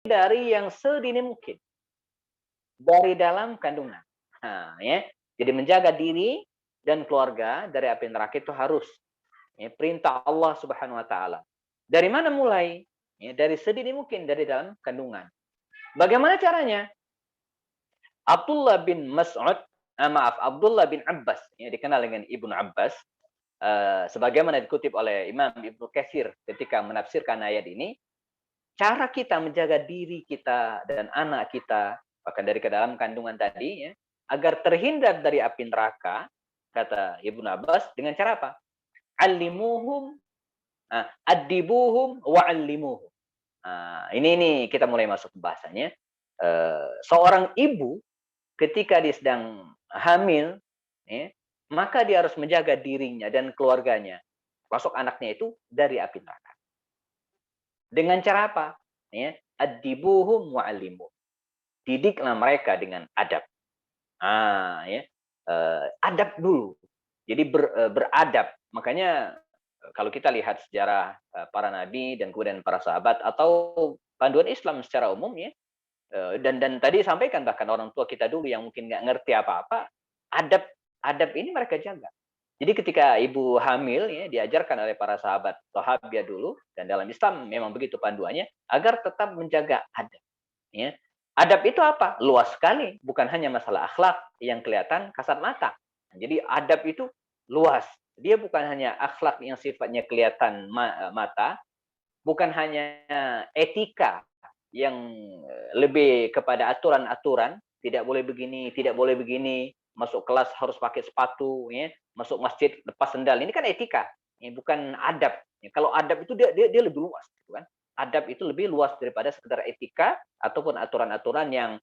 dari yang sedini mungkin dari dalam kandungan. Nah, ya. Jadi menjaga diri dan keluarga dari api neraka itu harus ya, perintah Allah Subhanahu wa taala. Dari mana mulai? Ya, dari sedini mungkin dari dalam kandungan. Bagaimana caranya? Abdullah bin Mas'ud, maaf, Abdullah bin Abbas, ya, dikenal dengan Ibnu Abbas, sebagaimana dikutip oleh Imam Ibnu Katsir ketika menafsirkan ayat ini, cara kita menjaga diri kita dan anak kita, bahkan dari ke dalam kandungan tadi, ya, agar terhindar dari api neraka, kata Ibnu Abbas, dengan cara apa? Allimuhum, adibuhum wa'allimuhum. Ini kita mulai masuk ke bahasanya. Seorang ibu ketika dia sedang hamil, ya, maka dia harus menjaga dirinya dan keluarganya, masuk anaknya itu dari api neraka. Dengan cara apa? Ya, adibuhum wa'allimuhum. Didiklah mereka dengan adab. Ya, adab dulu. Jadi beradab. Makanya kalau kita lihat sejarah para nabi dan kemudian para sahabat atau panduan Islam secara umum ya, dan tadi sampaikan bahkan orang tua kita dulu yang mungkin nggak ngerti apa-apa, adab adab ini mereka jaga. Jadi ketika ibu hamil ya diajarkan oleh para sahabat sahabiah dulu dan dalam Islam memang begitu panduannya agar tetap menjaga adab. Ya. Adab itu apa? Luas sekali, bukan hanya masalah akhlak yang kelihatan kasat mata. Jadi adab itu luas. Dia bukan hanya akhlak yang sifatnya kelihatan mata, bukan hanya etika yang lebih kepada aturan-aturan, tidak boleh begini, tidak boleh begini, masuk kelas harus pakai sepatu, ya, masuk masjid lepas sendal. Ini kan etika, ya, bukan adab. Ya, kalau adab itu dia lebih luas, gitu kan? Adab itu lebih luas daripada sekedar etika ataupun aturan-aturan yang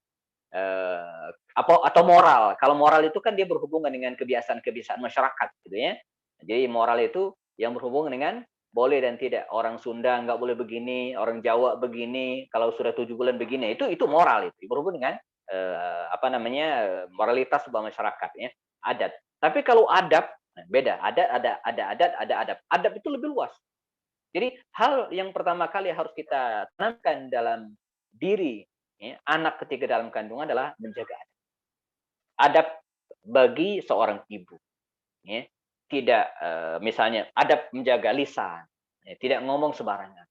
atau moral. Kalau moral itu kan dia berhubungan dengan kebiasaan-kebiasaan masyarakat, gitu ya. Jadi moral itu yang berhubungan dengan boleh dan tidak. Orang Sunda nggak boleh begini, orang Jawa begini, kalau sudah 7 bulan begini, itu moral itu berhubungan dengan moralitas sebuah masyarakat ya, adat. Tapi kalau adab beda, ada adat, ada adab. Adab itu lebih luas. Jadi hal yang pertama kali harus kita tanamkan dalam diri ya, anak ketika dalam kandungan adalah menjaga adab. Adab bagi seorang ibu. Ya. Tidak misalnya adab menjaga lisan, ya, tidak ngomong sembarangan.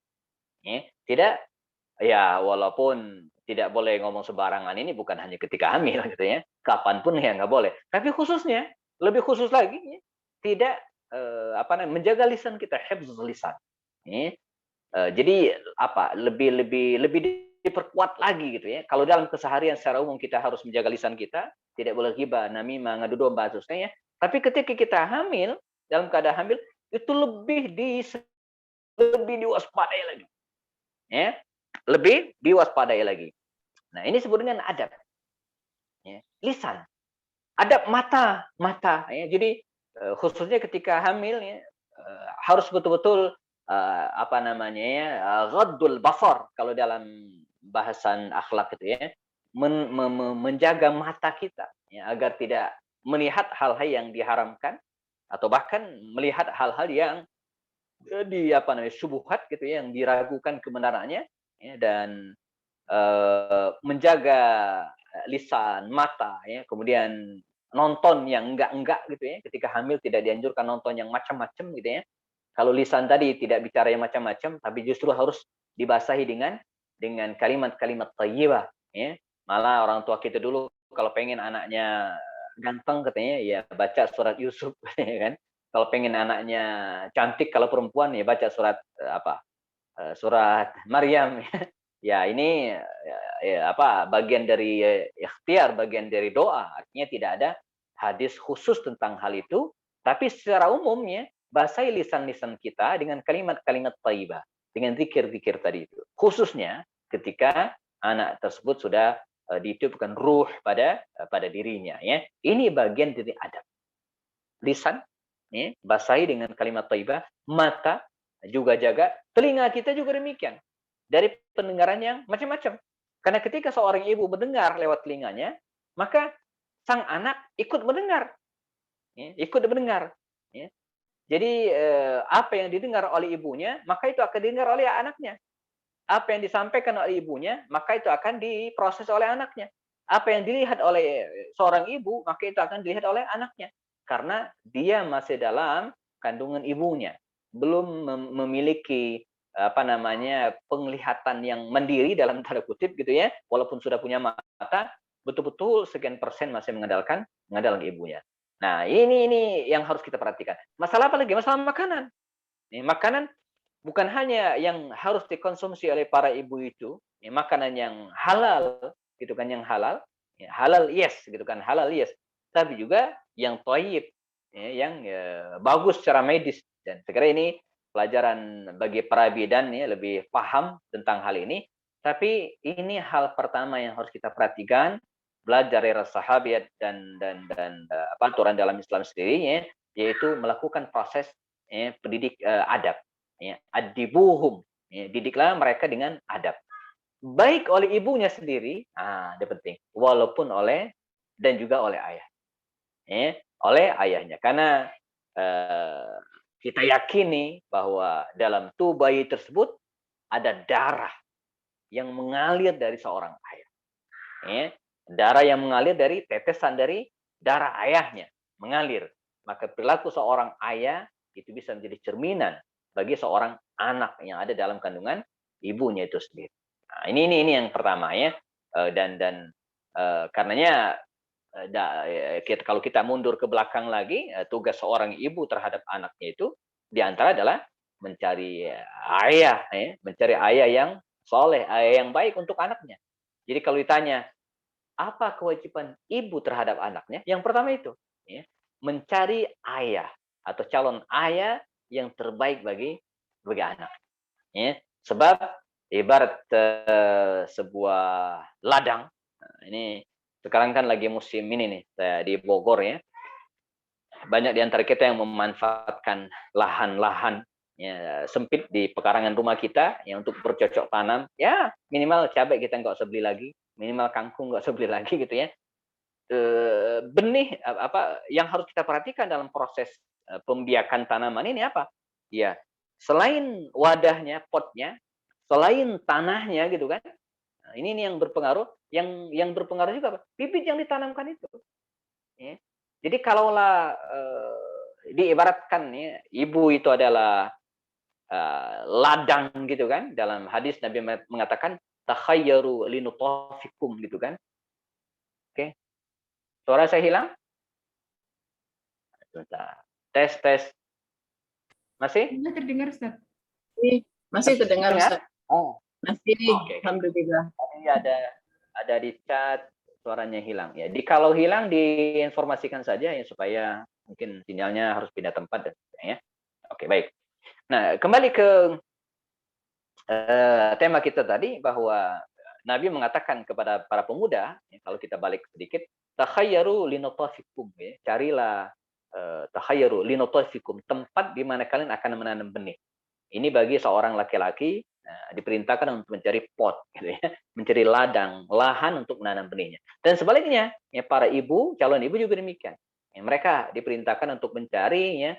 Ya. Tidak ya walaupun tidak boleh ngomong sembarangan ini bukan hanya ketika hamil gitu ya. Kapanpun ya nggak boleh. Tapi khususnya lebih khusus lagi ya, tidak menjaga lisan kita, hifdzul lisan. Ya. Jadi lebih diperkuat lagi gitu ya. Kalau dalam keseharian secara umum kita harus menjaga lisan kita, tidak boleh ghibah, namimah, ngadu domba khususnya ya. Tapi ketika kita hamil, dalam keadaan hamil itu lebih diwaspadai lagi. Ya. Lebih diwaspadai lagi. Nah, ini disebut dengan adab. Ya. Lisan. Adab mata ya. Jadi khususnya ketika hamil ya, harus betul-betul ghaddul basar kalau dalam bahasan akhlak itu ya, menjaga mata kita ya, agar tidak melihat hal-hal yang diharamkan atau bahkan melihat hal-hal yang syubhat gitu ya, yang diragukan kebenarannya ya, dan menjaga lisan, mata ya, kemudian nonton yang enggak gitu ya, ketika hamil tidak dianjurkan nonton yang macam-macam gitu ya. Kalau lisan tadi tidak bicara yang macam-macam, tapi justru harus dibasahi dengan kalimat-kalimat thayyibah ya. Malah orang tua kita dulu kalau pengen anaknya ganteng katanya ya baca surat Yusuf ya kan. Kalau pengen anaknya cantik kalau perempuan ya baca surat surat Maryam. Ya ini bagian dari ikhtiar, bagian dari doa. Artinya tidak ada hadis khusus tentang hal itu, tapi secara umumnya basahi lisan-lisan kita dengan kalimat-kalimat thayyibah, dengan zikir-zikir tadi itu. Khususnya ketika anak tersebut sudah ditiupkan ruh pada dirinya ya. Ini bagian dari adab. Lisan ya, basahi dengan kalimat thayyibah, mata juga jaga, telinga kita juga demikian. Dari pendengaran yang macam-macam. Karena ketika seorang ibu mendengar lewat telinganya, maka sang anak ikut mendengar. Ya, ikut mendengar. Ya. Jadi apa yang didengar oleh ibunya, maka itu akan didengar oleh anaknya. Apa yang disampaikan oleh ibunya, maka itu akan diproses oleh anaknya. Apa yang dilihat oleh seorang ibu, maka itu akan dilihat oleh anaknya. Karena dia masih dalam kandungan ibunya, belum memiliki penglihatan yang mandiri dalam tanda kutip gitu ya, walaupun sudah punya mata, betul-betul sekian persen masih mengandalkan ibunya. Nah, ini yang harus kita perhatikan. Masalah apa lagi? Masalah makanan. Nih, makanan bukan hanya yang harus dikonsumsi oleh para ibu itu, ya, makanan yang halal, gitu kan, yang halal, ya, halal yes, gitu kan, halal yes, tapi juga yang toyib, ya, yang bagus secara medis. Dan saya kira ini pelajaran bagi para bidan ya, lebih paham tentang hal ini. Tapi ini hal pertama yang harus kita perhatikan, belajar dari sahabat dan aturan dalam Islam sendiri, ya, yaitu melakukan proses pendidik adab. Ya, adibuhum, ya, didiklah mereka dengan adab. Baik oleh ibunya sendiri, itu penting, walaupun oleh dan juga oleh ayah. Ya, oleh ayahnya. Karena kita yakini bahwa dalam tubuh bayi tersebut ada darah yang mengalir dari seorang ayah. Ya, darah yang mengalir dari tetesan dari darah ayahnya mengalir. Maka perilaku seorang ayah itu bisa menjadi cerminan bagi seorang anak yang ada dalam kandungan ibunya itu sendiri. Nah, ini yang pertama ya. Dan karenanya kalau kita mundur ke belakang lagi, tugas seorang ibu terhadap anaknya itu diantara adalah mencari ayah, mencari ayah yang soleh, ayah yang baik untuk anaknya. Jadi kalau ditanya apa kewajiban ibu terhadap anaknya, yang pertama itu ya, mencari ayah atau calon ayah yang terbaik bagi anak. Ya. Sebab ibarat sebuah ladang. Nah, ini sekarang kan lagi musim ini nih, saya di Bogor ya. Banyak di antara kita yang memanfaatkan lahan-lahan ya, sempit di pekarangan rumah kita ya, untuk bercocok tanam. Ya minimal cabai kita nggak usah beli lagi, minimal kangkung nggak usah beli lagi gitu ya. Benih apa yang harus kita perhatikan dalam proses pembiakan tanaman ini apa? Ya, selain wadahnya, potnya, selain tanahnya gitu kan. Nah, ini yang berpengaruh, yang berpengaruh juga apa? Bibit yang ditanamkan itu. Ya. Jadi kalaulah diibaratkan ya, ibu itu adalah ladang gitu kan, dalam hadis Nabi mengatakan takhayyaru linutafikum gitu kan. Oke. Suara saya hilang? Sebentar. Tes. Masih? Sudah terdengar, Ustaz. Masih terdengar, Ustaz. Oh. Masih, Okay. alhamdulillah. Tadi ada di chat suaranya hilang ya. Kalau hilang diinformasikan saja ya supaya mungkin sinyalnya harus pindah tempat dan sebagainya. Oke, baik. Nah, kembali ke tema kita tadi bahwa Nabi mengatakan kepada para pemuda, ya, kalau kita balik sedikit, takhayyaru linutafikum, ya, carilah takhayyaru linutafikum, tempat di mana kalian akan menanam benih. Ini bagi seorang laki-laki diperintahkan untuk mencari pot, gitu ya, mencari ladang, lahan untuk menanam benihnya. Dan sebaliknya, ya, para ibu, calon ibu juga demikian. Ya, mereka diperintahkan untuk mencari ya,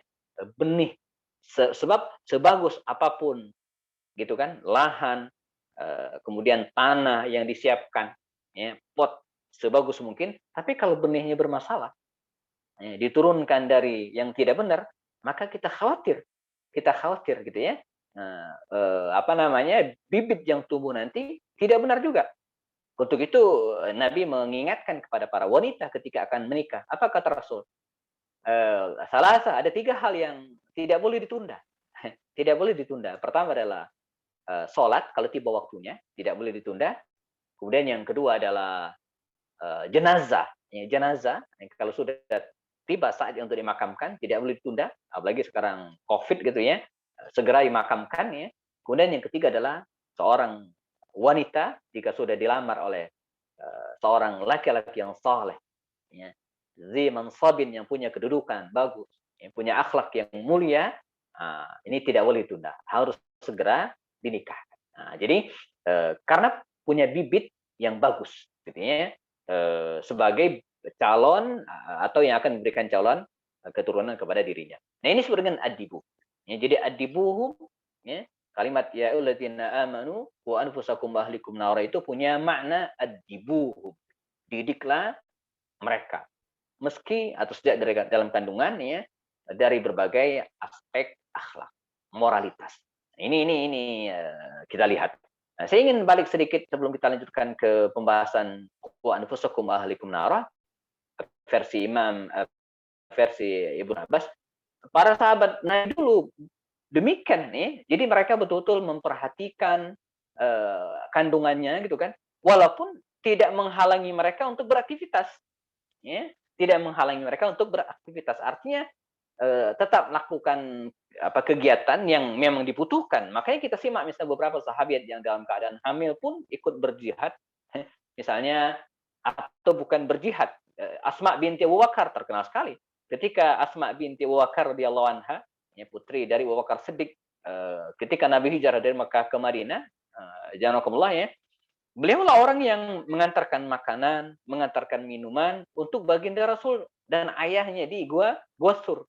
benih, sebab sebagus apapun gitu kan, lahan, kemudian tanah yang disiapkan, ya, pot sebagus mungkin, tapi kalau benihnya bermasalah, ya, diturunkan dari yang tidak benar, maka kita khawatir gitu ya. Bibit yang tumbuh nanti tidak benar juga. Untuk itu Nabi mengingatkan kepada para wanita ketika akan menikah. Apa kata Rasul? Ada 3 hal yang tidak boleh ditunda. Tidak boleh ditunda. Pertama adalah sholat kalau tiba waktunya, tidak boleh ditunda. Kemudian yang kedua adalah jenazah. Ya, jenazah kalau sudah tiba saatnya untuk dimakamkan, tidak boleh ditunda. Apalagi sekarang COVID gitu ya, segera dimakamkan ya. Kemudian yang ketiga adalah seorang wanita jika sudah dilamar oleh seorang laki-laki yang saleh, ya, zi mansabin, yang punya kedudukan bagus, yang punya akhlak yang mulia, ini tidak boleh ditunda, harus segera dinikahkan. Jadi karena punya bibit yang bagus, gitu ya, sebagai calon atau yang akan memberikan calon keturunan kepada dirinya. Nah ini disebut dengan adibu. Ya, jadi adibuhum, ya, Kalimat ya ayyuhalladzina amanu wa anfusakum wa ahlikum nara itu punya makna adibuhum. Didiklah mereka. Meski atau sejak dari dalam kandungan ya dari berbagai aspek akhlak, moralitas. Ini kita lihat. Nah, saya ingin balik sedikit sebelum kita lanjutkan ke pembahasan wa anfusakum wa ahlikum nara versi versi Ibnu Abbas. Para sahabat Nabi dulu demikian nih. Jadi mereka betul-betul memperhatikan kandungannya gitu kan. Walaupun tidak menghalangi mereka untuk beraktivitas. Ya, tidak menghalangi mereka untuk beraktivitas. Artinya tetap melakukan kegiatan yang memang dibutuhkan. Makanya kita simak misalnya beberapa sahabat yang dalam keadaan hamil pun ikut berjihad. Misalnya atau bukan berjihad. Asma binti Abu Bakar terkenal sekali. Ketika Asma binti Abu Bakar radhiyallahu anha, ya, putri dari Abu Bakar Siddiq, ketika Nabi hijrah dari Mekah ke Madinah, janakumullah ya, beliau lah orang yang mengantarkan makanan, mengantarkan minuman untuk baginda Rasul dan ayahnya di Gua Sur.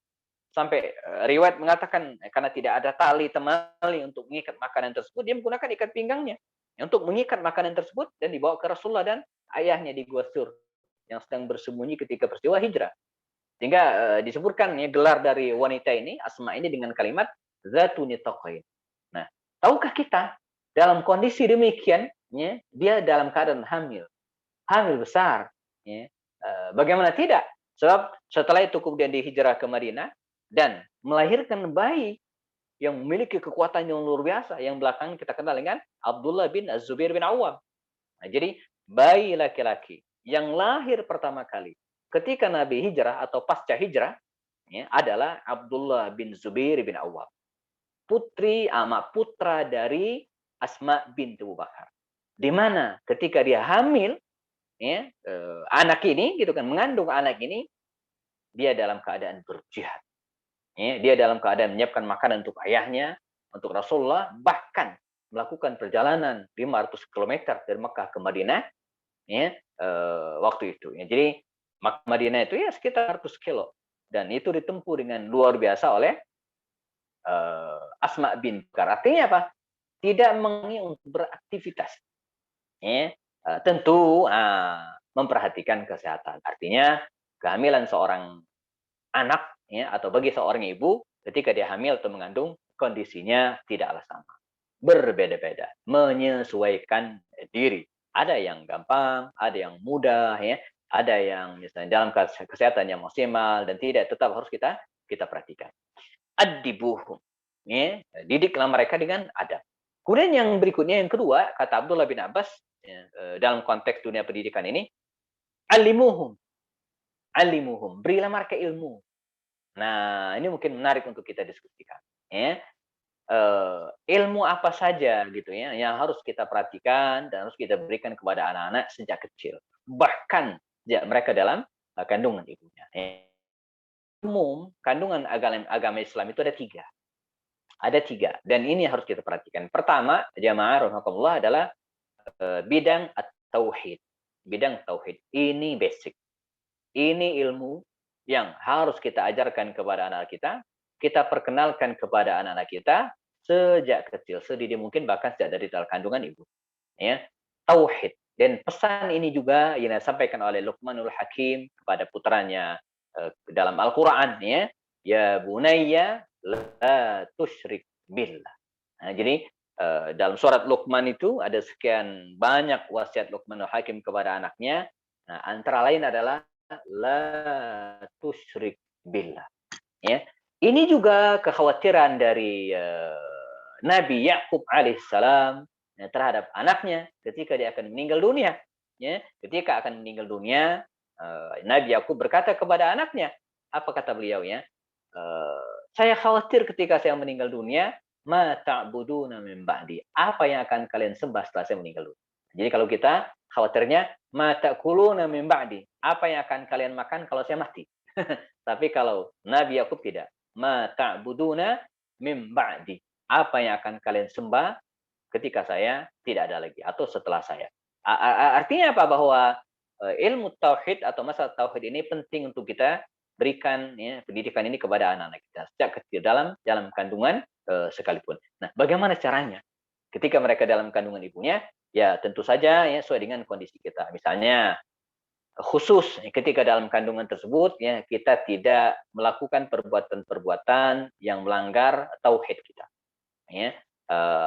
Sampai riwayat mengatakan karena tidak ada tali temali untuk mengikat makanan tersebut, dia menggunakan ikat pinggangnya untuk mengikat makanan tersebut dan dibawa ke Rasulullah dan ayahnya di Gua Sur yang sedang bersembunyi ketika peristiwa hijrah. Sehingga disebutkan ya gelar dari wanita ini, Asma ini dengan kalimat Zatu Nitaqain. Nah, tahukah kita dalam kondisi demikian, ya, dia dalam keadaan hamil besar. Ya. Bagaimana tidak? Sebab setelah itu kemudian dihijrah ke Madinah dan melahirkan bayi yang memiliki kekuatan yang luar biasa, yang belakangan kita kenal dengan Abdullah bin Az-Zubair bin Awam. Nah, jadi bayi laki-laki yang lahir pertama kali ketika Nabi hijrah atau pasca hijrah ya, adalah Abdullah bin Zubair bin Awam. Putra dari Asma binti Abu Bakar. Di mana ketika dia hamil, ya, anak ini gitu kan, mengandung anak ini, dia dalam keadaan berjihad. Ya, dia dalam keadaan menyiapkan makanan untuk ayahnya, untuk Rasulullah, bahkan melakukan perjalanan 500 km dari Mekah ke Madinah, ya, waktu itu. Ya, jadi Madinah itu ya sekitar 100 kilo. Dan itu ditempuh dengan luar biasa oleh Asma bin Bakar. Artinya apa? Tidak mengenai untuk beraktivitas. Ya, tentu memperhatikan kesehatan. Artinya kehamilan seorang anak ya, atau bagi seorang ibu ketika dia hamil atau mengandung kondisinya tidaklah sama. Berbeda-beda, menyesuaikan diri. Ada yang gampang, ada yang mudah ya, ada yang misalnya dalam kesehatan yang maksimal dan tidak, tetap harus kita perhatikan. Adibuhum. Ya, didiklah mereka dengan adab. Kemudian yang berikutnya yang kedua, kata Abdullah bin Abbas ya, dalam konteks dunia pendidikan ini, alimuhum. Alimuhum, berilah mereka ilmu. Nah, ini mungkin menarik untuk kita diskusikan. Ya. Ilmu apa saja gitu ya yang harus kita perhatikan dan harus kita berikan kepada anak-anak sejak kecil. Bahkan sejak mereka dalam kandungan ibunya. Umum, kandungan agama Islam itu ada 3. Ada 3, dan ini harus kita perhatikan. Pertama, jamaah rahimakumullah, adalah bidang tauhid. Bidang tauhid. Ini basic. Ini ilmu yang harus kita ajarkan kepada anak kita, kita perkenalkan kepada anak-anak kita sejak kecil, sedini mungkin, bahkan sejak dari dalam kandungan ibu. Ya, tauhid. Dan pesan ini juga yang disampaikan oleh Luqmanul Hakim kepada putranya dalam Al-Qur'an, ya. Ya bunayya la tusyrik billah. Nah, jadi dalam surat Luqman itu ada sekian banyak wasiat Luqmanul Hakim kepada anaknya. Nah, antara lain adalah la tusyrik billah. Ya. Ini juga kekhawatiran dari Nabi Yakub alaihissalam ya, terhadap anaknya ketika dia akan meninggal dunia. Ya, ketika akan meninggal dunia, Nabi Yakub berkata kepada anaknya, apa kata beliau ya? Saya khawatir ketika saya meninggal dunia, ma ta'buduna min ba'di. Apa yang akan kalian sembah setelah saya meninggal dunia? Jadi kalau kita khawatirnya ma ta'kuluna min ba'di. Apa yang akan kalian makan kalau saya mati? Tapi kalau Nabi Yakub tidak, ma ta'buduna min ba'di. Apa yang akan kalian sembah ketika saya tidak ada lagi atau setelah saya. Artinya apa? Bahwa ilmu tauhid atau masalah tauhid ini penting untuk kita berikan ya pendidikan ini kepada anak-anak kita sejak kecil dalam kandungan sekalipun. Nah, bagaimana caranya? Ketika mereka dalam kandungan ibunya, ya tentu saja ya sesuai dengan kondisi kita. Misalnya khusus ketika dalam kandungan tersebut ya kita tidak melakukan perbuatan-perbuatan yang melanggar tauhid kita. Ya,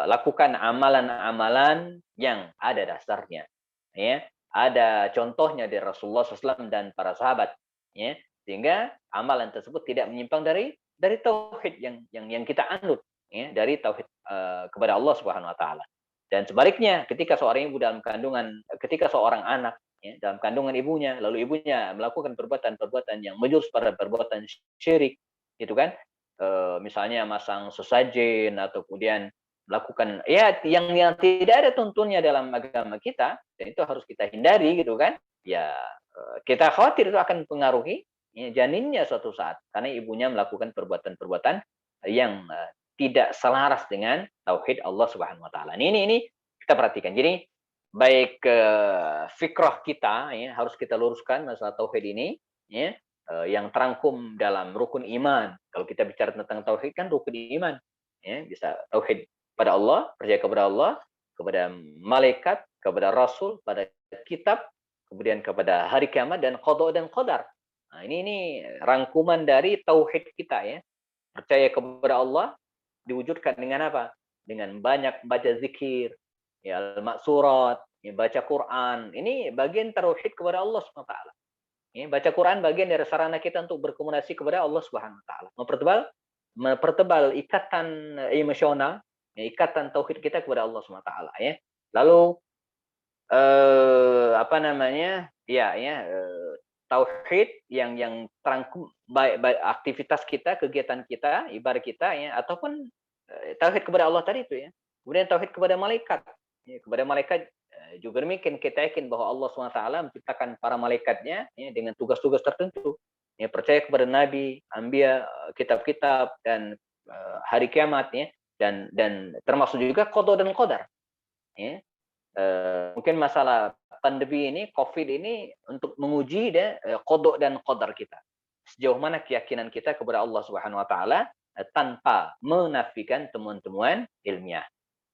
lakukan amalan-amalan yang ada dasarnya. Ya, ada contohnya dari Rasulullah SAW dan para sahabat. Ya, sehingga amalan tersebut tidak menyimpang dari tauhid yang kita anut, ya, dari tauhid kepada Allah Subhanahu Wa Taala. Dan sebaliknya, ketika seorang ibu dalam kandungan, ketika seorang anak ya, dalam kandungan ibunya, lalu ibunya melakukan perbuatan-perbuatan yang menjurus pada perbuatan syirik, gitu kan? Misalnya masang sesajen atau kemudian melakukan ya yang tidak ada tuntunnya dalam agama kita dan itu harus kita hindari gitu kan ya kita khawatir itu akan mempengaruhi ya, janinnya suatu saat karena ibunya melakukan perbuatan-perbuatan yang tidak selaras dengan tauhid Allah Subhanahu Wa Taala. Ini kita perhatikan. Jadi baik fikrah kita ya harus kita luruskan masalah tauhid ini ya yang terangkum dalam rukun iman. Kalau kita bicara tentang tauhid kan rukun iman. Ya, bisa tauhid pada Allah, percaya kepada Allah, kepada malaikat, kepada rasul, pada kitab, kemudian kepada hari kiamat dan qada dan qadar. Nah, ini rangkuman dari tauhid kita ya. Percaya kepada Allah diwujudkan dengan apa? Dengan banyak baca zikir, ya al-maksurat, ya, baca Quran. Ini bagian tauhid kepada Allah Subhanahu wa taala. Ya, baca Quran bagian dari sarana kita untuk berkomunikasi kepada Allah Subhanahu wa taala. Mempertebal ikatan emosional, ya, ikatan tauhid kita kepada Allah Subhanahu wa taala ya. Lalu apa namanya? Tauhid yang terangkum baik aktivitas kita, kegiatan kita, ibadah kita ya ataupun tauhid kepada Allah tadi itu ya. Kemudian tauhid kepada malaikat. Ya, kepada malaikat juga demikian kita yakin bahwa Allah SWT menciptakan para malaikatnya ya, dengan tugas-tugas tertentu. Ya, percaya kepada nabi, anbiya, kitab-kitab dan hari kiamat ya dan termasuk juga qada dan qadar. Ya. Mungkin masalah pandemi ini, COVID ini untuk menguji qada dan qadar kita. Sejauh mana keyakinan kita kepada Allah Subhanahu wa taala tanpa menafikan temuan-temuan ilmiah.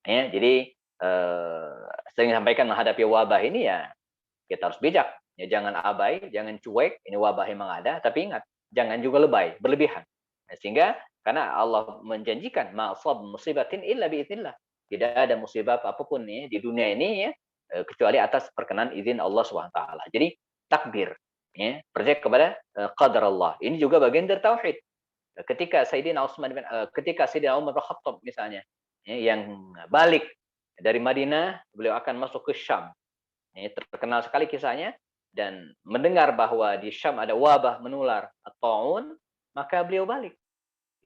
Ya, jadi saya sampaikan menghadapi wabah ini ya kita harus bijak. Ya, jangan abai, jangan cuek. Ini wabah memang ada, tapi ingat, jangan juga lebay, berlebihan. Nah, sehingga karena Allah menjanjikan ma'asab musibatin illa biiznillah. Tidak ada musibah apapun ya, di dunia ini ya kecuali atas perkenan izin Allah Subhanahu wa taala. Jadi takbir ya, percaya kepada qadar Allah. Ini juga bagian dari tauhid. Ketika Sayyidina Umar bin Khattab misalnya ya, yang balik dari Madinah, beliau akan masuk ke Syam. Ini terkenal sekali kisahnya dan mendengar bahwa di Syam ada wabah menular taun, maka beliau balik.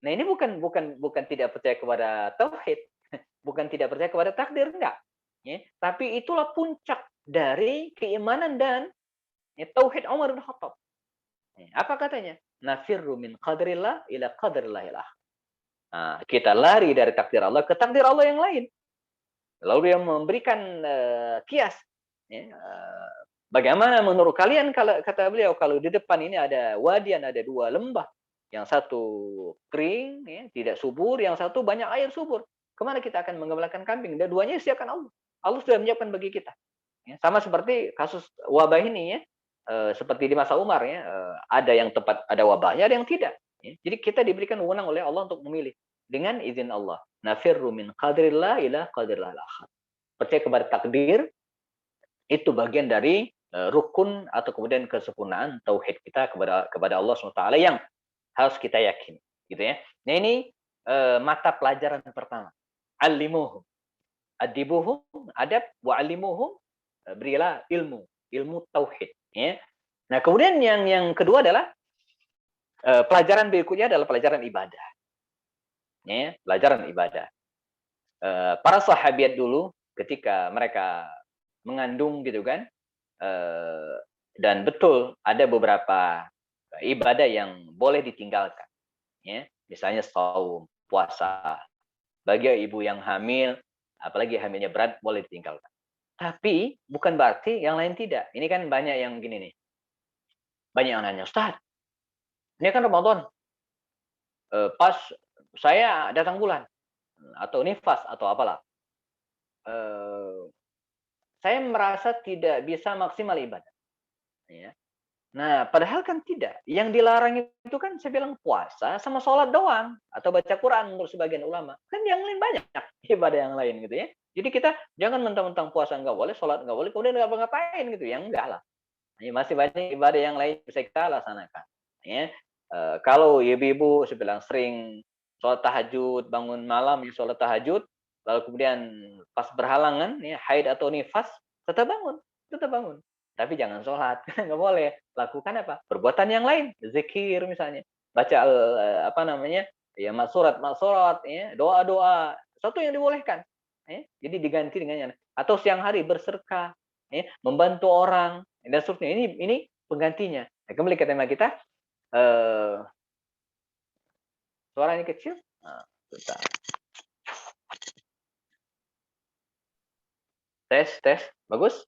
Nah, ini bukan tidak percaya kepada tauhid, bukan tidak percaya kepada takdir enggak. Ya, tapi itulah puncak dari keimanan dan ya, tauhid Umar bin Khattab. Apa katanya? Nafirru min qadrillah ila qadrillahil akhir. Nah, kita lari dari takdir Allah ke takdir Allah yang lain. Lalu dia memberikan kias. Ya, bagaimana menurut kalian kalau kata beliau kalau di depan ini ada wadian, ada dua lembah, yang satu kering, ya, tidak subur, yang satu banyak air subur. Kemana kita akan mengembalakan kambing? Dan duanya siapkan Allah. Allah sudah menyiapkan bagi kita. Ya, sama seperti kasus wabah ini ya, seperti di masa Umar ya, ada yang tepat ada wabahnya, ada yang tidak. Ya. Jadi kita diberikan wewenang oleh Allah untuk memilih dengan izin Allah. Nafirru min qadrillah ila qadrillah al-akhir. Percaya kepada takdir itu bagian dari rukun atau kemudian kesempurnaan tauhid kita kepada Allah SWT yang harus kita yakini, gitu ya. Nah ini mata pelajaran pertama. Alimuhum, adibuhum, adab, wa alimuhum, berilah ilmu tauhid. Ya. Nah kemudian yang kedua adalah pelajaran berikutnya adalah pelajaran ibadah. Ya, pelajaran ibadah. Para sahabat dulu ketika mereka mengandung gitu kan, dan betul ada beberapa ibadah yang boleh ditinggalkan. Ya, misalnya saum, puasa. Bagi ibu yang hamil, apalagi hamilnya berat boleh ditinggalkan. Tapi bukan berarti yang lain tidak. Ini kan banyak yang gini nih. Banyak yang nanya, Ustaz, ini kan Ramadan, pas saya datang bulan atau nifas atau apalah, eee, saya merasa tidak bisa maksimal ibadah, ya. Nah, padahal kan tidak. Yang dilarang itu kan saya bilang puasa sama sholat doang atau baca Quran menurut sebagian ulama. Kan yang lain banyak ibadah yang lain gitu ya. Jadi kita jangan mentang-mentang puasa nggak boleh, sholat nggak boleh, kemudian nggak ngapain gitu. Yang enggak lah. Ya, masih banyak ibadah yang lain bisa kita laksanakan. Ya. Kalau ibu-ibu saya bilang sering sholat tahajud, bangun malam ya sholat tahajud, lalu kemudian pas berhalangan ya haid atau nifas, tetap bangun, tetap bangun. Tapi jangan sholat, nggak boleh. Lakukan apa? Perbuatan yang lain, zikir misalnya, baca apa namanya, ya maksurat, ya, doa-doa, satu yang dibolehkan. Ya. Jadi diganti dengan yang atau siang hari bersedekah, ya, membantu orang dan seterusnya. Ini penggantinya. Nah, kembali ke tema kita, suaranya kecil. Nah, bentar. Tes, bagus?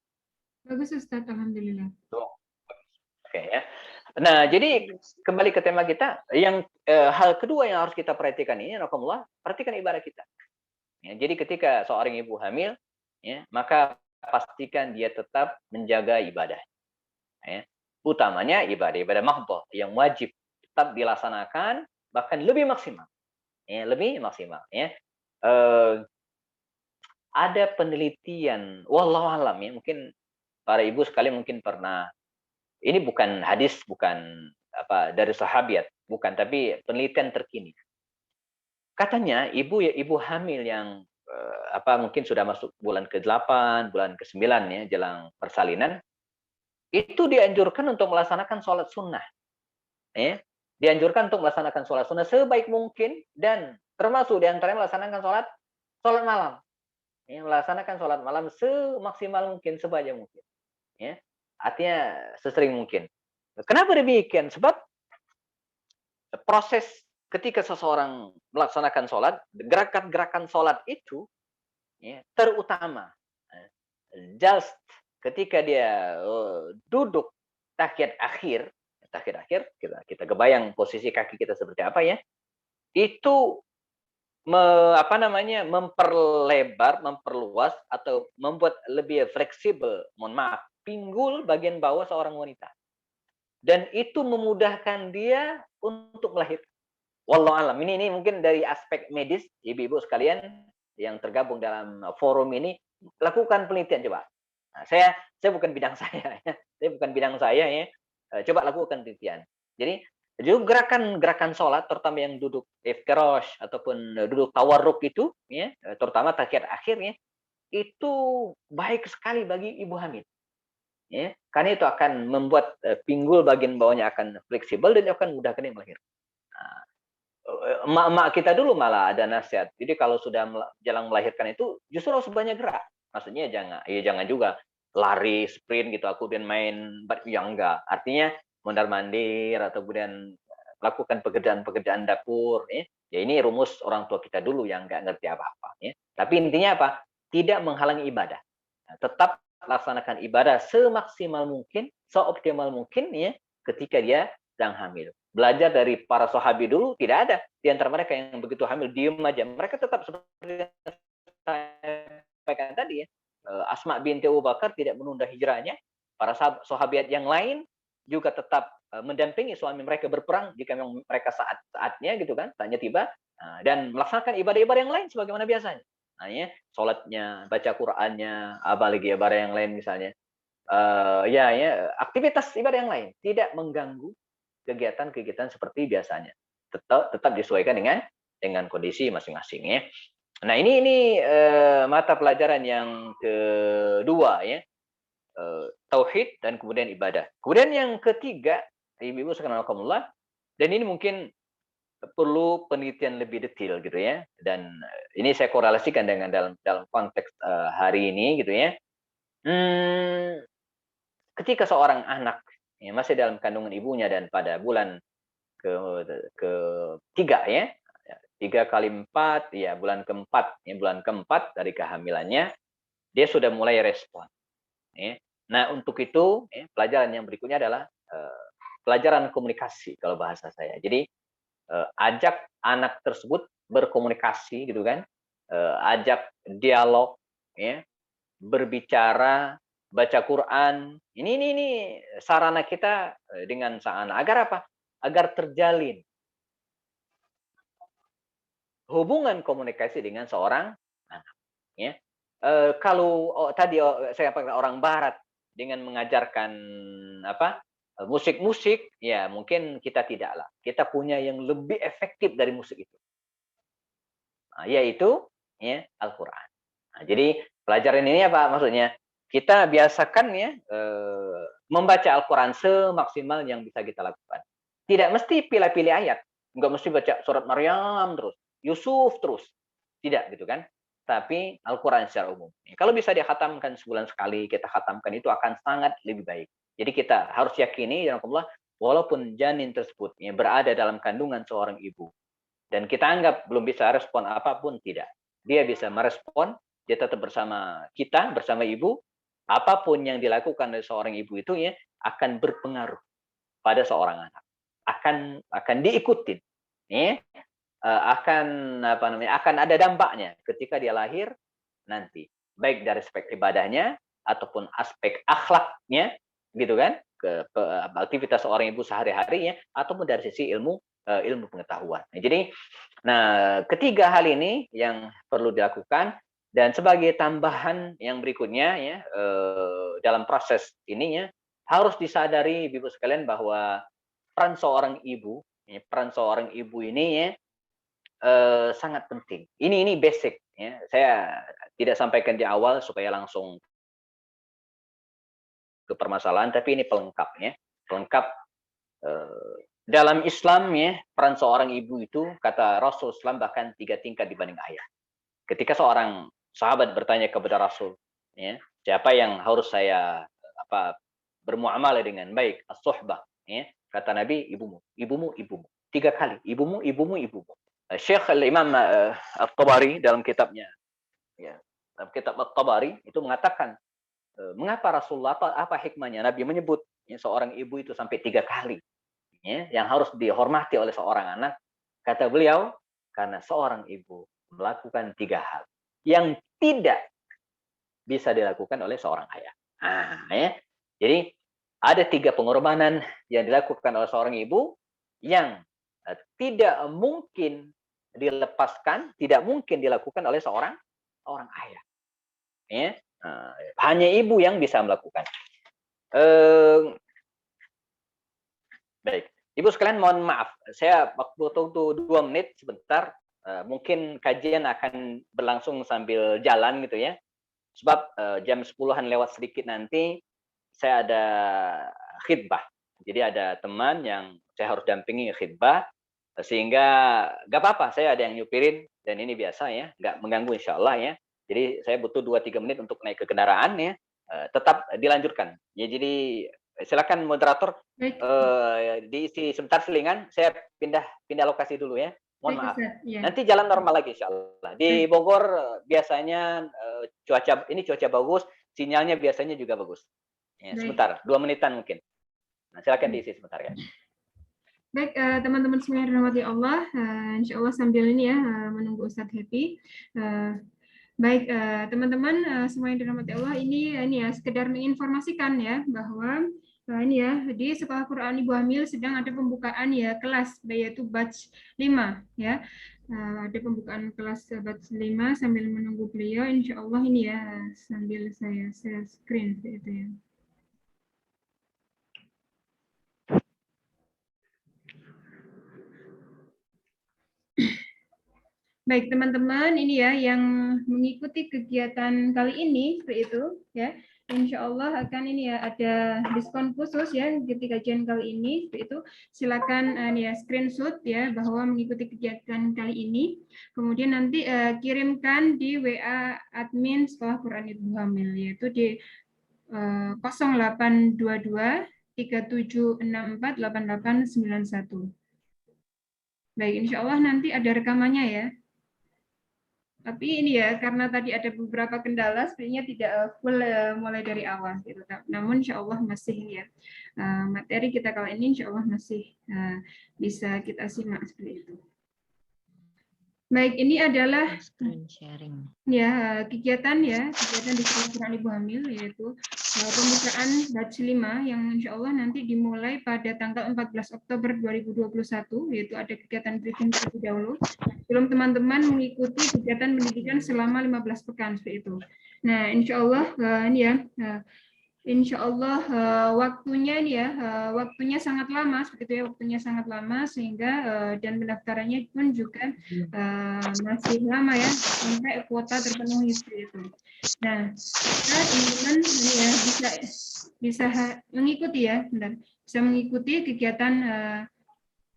Bagus Ustaz, alhamdulillah. Oke ya. Nah, jadi kembali ke tema kita, yang hal kedua yang harus kita perhatikan ini, rakamullah, perhatikan ibadah kita. Ya, jadi ketika seorang ibu hamil, ya, maka pastikan dia tetap menjaga ibadah. Ya. Utamanya ibadah mahdhah yang wajib tetap dilaksanakan, bahkan lebih maksimal. Ya, lebih maksimal. Ya. Ada penelitian, wallahu alam ya, mungkin para ibu sekalian mungkin pernah, ini bukan hadis, bukan apa dari sahabat, bukan, tapi penelitian terkini. Katanya ibu hamil yang apa mungkin sudah masuk bulan ke-8, bulan ke-9 ya, jelang persalinan, itu dianjurkan untuk melaksanakan sholat sunnah. Ya. Dianjurkan untuk melaksanakan sholat sunnah sebaik mungkin, dan termasuk diantaranya melaksanakan sholat malam. Ya, melaksanakan sholat malam semaksimal mungkin, sebanyak mungkin. Ya. Artinya sesering mungkin. Kenapa demikian? Sebab proses ketika seseorang melaksanakan sholat, gerakan-gerakan sholat itu ya, terutama just ketika dia duduk tahiyat akhir, kita kebayang posisi kaki kita seperti apa ya, itu memperlebar, memperluas atau membuat lebih fleksibel, mohon maaf, pinggul bagian bawah seorang wanita. Dan itu memudahkan dia untuk melahirkan. Wallahu alam. Ini mungkin dari aspek medis, ibu-ibu sekalian yang tergabung dalam forum ini, lakukan penelitian coba. Nah, saya bukan bidang saya ya. Saya bukan bidang saya ya. Coba lakukan penelitian. Jadi juga gerakan sholat, terutama yang duduk iftirash ataupun duduk tawarruk itu, ya, terutama tahiyat akhirnya, itu baik sekali bagi ibu hamil. Ya, karena itu akan membuat pinggul bagian bawahnya akan fleksibel dan akan mudahkan yang melahirkan. Nah, emak-emak kita dulu malah ada nasihat. Jadi kalau sudah jalan melahirkan itu justru harus banyak gerak. Maksudnya jangan juga lari, sprint gitu, aku kemudian main yang enggak. Artinya mondar-mandir atau kemudian lakukan pekerjaan-pekerjaan dapur. Ya ini rumus orang tua kita dulu yang nggak ngerti apa-apa. Ya. Tapi intinya apa? Tidak menghalangi ibadah. Nah, tetap laksanakan ibadah semaksimal mungkin, seoptimal mungkin ya, ketika dia sedang hamil. Belajar dari para sahabi dulu, tidak ada di antara mereka yang begitu hamil diem aja. Mereka tetap seperti yang saya sampaikan tadi ya. Asma binti Abu Bakar tidak menunda hijrahnya. Para sahabat yang lain juga tetap mendampingi suami mereka berperang jika memang mereka saatnya gitu kan, saatnya tiba, dan melaksanakan ibadah-ibadah yang lain sebagaimana biasanya. Nah, ya, sholatnya, baca Qur'annya, apalagi ibadah yang lain misalnya. Ya, aktivitas ibadah yang lain tidak mengganggu kegiatan-kegiatan seperti biasanya. Tetap disesuaikan dengan kondisi masing-masing ya. Nah, ini mata pelajaran yang kedua ya. Tauhid dan kemudian ibadah. Kemudian yang ketiga, ibu-ibu sekalian rahimakumullah, dan ini mungkin perlu penelitian lebih detail gitu ya. Dan ini saya korelasikan dengan dalam konteks hari ini gitu ya. Ketika seorang anak ya, masih dalam kandungan ibunya dan pada bulan ketiga ya, 3 kali 4 ya, bulan keempat dari kehamilannya, dia sudah mulai respon. Ya. Nah untuk itu pelajaran yang berikutnya adalah pelajaran komunikasi kalau bahasa saya. Jadi ajak anak tersebut berkomunikasi gitu kan, ajak dialog, ya, berbicara, baca Quran. Ini sarana kita dengan sang anak agar apa? Agar terjalin hubungan komunikasi dengan seorang anak. Ya. Kalau tadi saya katakan orang Barat dengan mengajarkan apa musik-musik, ya mungkin kita tidaklah. Kita punya yang lebih efektif dari musik itu, yaitu ya Al-Quran. Nah, jadi pelajaran ini apa maksudnya? Kita biasakan ya membaca Al-Quran semaksimal yang bisa kita lakukan. Tidak mesti pilih-pilih ayat, nggak mesti baca surat Maryam terus, Yusuf terus, tidak gitu kan? Tapi Al-Quran secara umum. Kalau bisa dikhatamkan sebulan sekali, kita khatamkan itu akan sangat lebih baik. Jadi kita harus yakini, ya Allah, walaupun janin tersebut ya, berada dalam kandungan seorang ibu, dan kita anggap belum bisa respon apapun, tidak. Dia bisa merespon, dia tetap bersama kita, bersama ibu. Apapun yang dilakukan oleh seorang ibu itu ya akan berpengaruh pada seorang anak. Akan diikutin. Ya. Akan ada dampaknya ketika dia lahir nanti. Baik dari aspek ibadahnya ataupun aspek akhlaknya, gitu kan? Aktivitas seorang ibu sehari-harinya ataupun dari sisi ilmu pengetahuan. Jadi ketiga hal ini yang perlu dilakukan, dan sebagai tambahan yang berikutnya ya dalam proses ininya harus disadari Ibu sekalian bahwa peran seorang ibu ini ya sangat penting. Ini basic ya. Saya tidak sampaikan di awal supaya langsung ke permasalahan, tapi ini pelengkapnya. Pelengkap dalam Islam ya, peran seorang ibu itu kata Rasul Islam bahkan 3 tingkat dibanding ayah. Ketika seorang sahabat bertanya kepada Rasul, ya, siapa yang harus saya bermuamalah dengan baik, as-suhbah, ya, kata Nabi, ibumu. 3 kali, ibumu. Syekh Al-Imam At-Tabari dalam kitabnya, ya, dalam kitab At-Tabari itu mengatakan, mengapa Rasulullah, apa hikmahnya Nabi menyebut ya, seorang ibu itu sampai 3 kali, ya, yang harus dihormati oleh seorang anak. Kata beliau, karena seorang ibu melakukan 3 hal yang tidak bisa dilakukan oleh seorang ayah. Ya. Jadi ada 3 pengorbanan yang dilakukan oleh seorang ibu yang tidak mungkin dilepaskan, tidak mungkin dilakukan oleh seorang ayah. Ya. Hanya ibu yang bisa melakukan. Baik, Ibu sekalian mohon maaf, saya waktu itu 2 menit sebentar. Mungkin kajian akan berlangsung sambil jalan gitu ya. Sebab jam 10-an lewat sedikit nanti saya ada khidbah. Jadi ada teman yang saya harus dampingi khidbah, sehingga nggak apa-apa, saya ada yang nyupirin dan ini biasa ya, nggak mengganggu insya Allah ya. Jadi saya butuh 2-3 menit untuk naik ke kendaraan ya. Tetap dilanjutkan. Ya, jadi silakan moderator diisi sebentar selingan, saya pindah lokasi dulu ya. Mohon maaf. Ya. Nanti jalan normal lagi insya Allah. Di Bogor biasanya cuaca bagus, sinyalnya biasanya juga bagus. Ya, sebentar, 2 menitan mungkin. Nah, silakan diisi sebentar ya. Baik, teman-teman semua yang dirahmati Allah, insya Allah sambil ini ya menunggu Ustadz Happy. Baik, teman-teman semua yang dirahmati Allah, ini ya sekedar menginformasikan ya bahwa ini ya di Sekolah Quran Ibu Hamil sedang ada pembukaan ya kelas, yaitu batch 5 ya. Ada pembukaan kelas batch 5 sambil menunggu beliau, insya Allah ini ya sambil saya share screen gitu ya. Baik teman-teman, ini ya yang mengikuti kegiatan kali ini seperti itu ya. Insya Allah akan ini ya ada diskon khusus ya di kajian kali ini seperti itu. Silakan ya screenshot ya bahwa mengikuti kegiatan kali ini. Kemudian nanti kirimkan di WA admin Sekolah Quran Ibu Hamil, yaitu di 0822 3764 8891. Baik, insya Allah nanti ada rekamannya ya. Tapi ini ya, karena tadi ada beberapa kendala, sebenarnya tidak full mulai dari awal. Gitu. Namun insya Allah masih ya, materi kita kali ini insya Allah masih bisa kita simak seperti itu. Baik, ini adalah Screen sharing. ya kegiatan di Sekolah Quran Ibu Hamil, yaitu pembukaan batch 5 yang insya Allah nanti dimulai pada tanggal 14 Oktober 2021, yaitu ada kegiatan briefing terlebih dahulu sebelum teman-teman mengikuti kegiatan pendidikan selama 15 pekan seperti itu. Nah, insya Allah ini ya, insya Allah waktunya ini ya, waktunya sangat lama seperti ya, waktunya sangat lama sehingga dan pendaftarannya pun juga masih lama ya sampai kuota terpenuhi seperti itu. Nah, teman-teman ini ya bisa mengikuti ya, bisa mengikuti kegiatan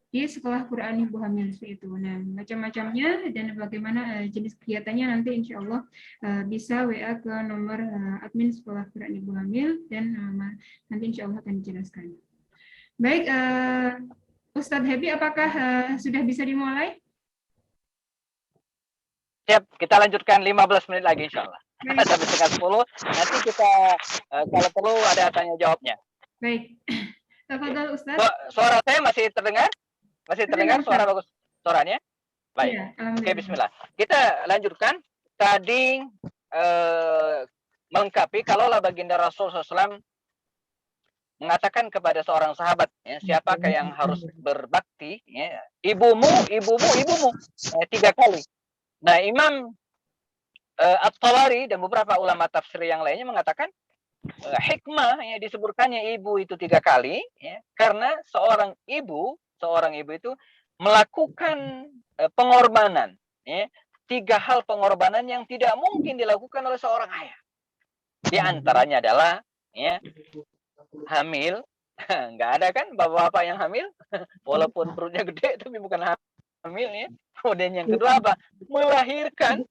di Sekolah Quran Ibu Hamil seperti itu. Nah, macam-macamnya dan bagaimana jenis kegiatannya nanti insya Allah bisa WA ke nomor admin Sekolah Quran Ibu Hamil dan nanti insya Allah akan dijelaskan. Baik, Ustadz Happy, apakah sudah bisa dimulai? Siap, kita lanjutkan 15 menit lagi insya Allah. Sampai setengah 10, nanti kita kalau perlu ada tanya jawabnya. Baik, tafadhol Ustadz. Suara saya masih terdengar? Masih terdengar suara bagus suaranya? Baik. Ya, Oke, bismillah. Kita lanjutkan. Tadi melengkapi kalaulah baginda Rasul SAW mengatakan kepada seorang sahabat, ya, siapakah yang harus berbakti? Ya, ibumu, 3 kali. Nah, Imam At-Tabari dan beberapa ulama tafsir yang lainnya mengatakan hikmah ya disebutkannya ibu itu 3 kali, ya, karena seorang ibu itu melakukan pengorbanan, ya, 3 hal pengorbanan yang tidak mungkin dilakukan oleh seorang ayah. Di antaranya adalah ya, hamil. Nggak ada kan bapak-bapak yang hamil, walaupun perutnya gede tapi bukan hamil ya. Kemudian yang kedua apa? Melahirkan.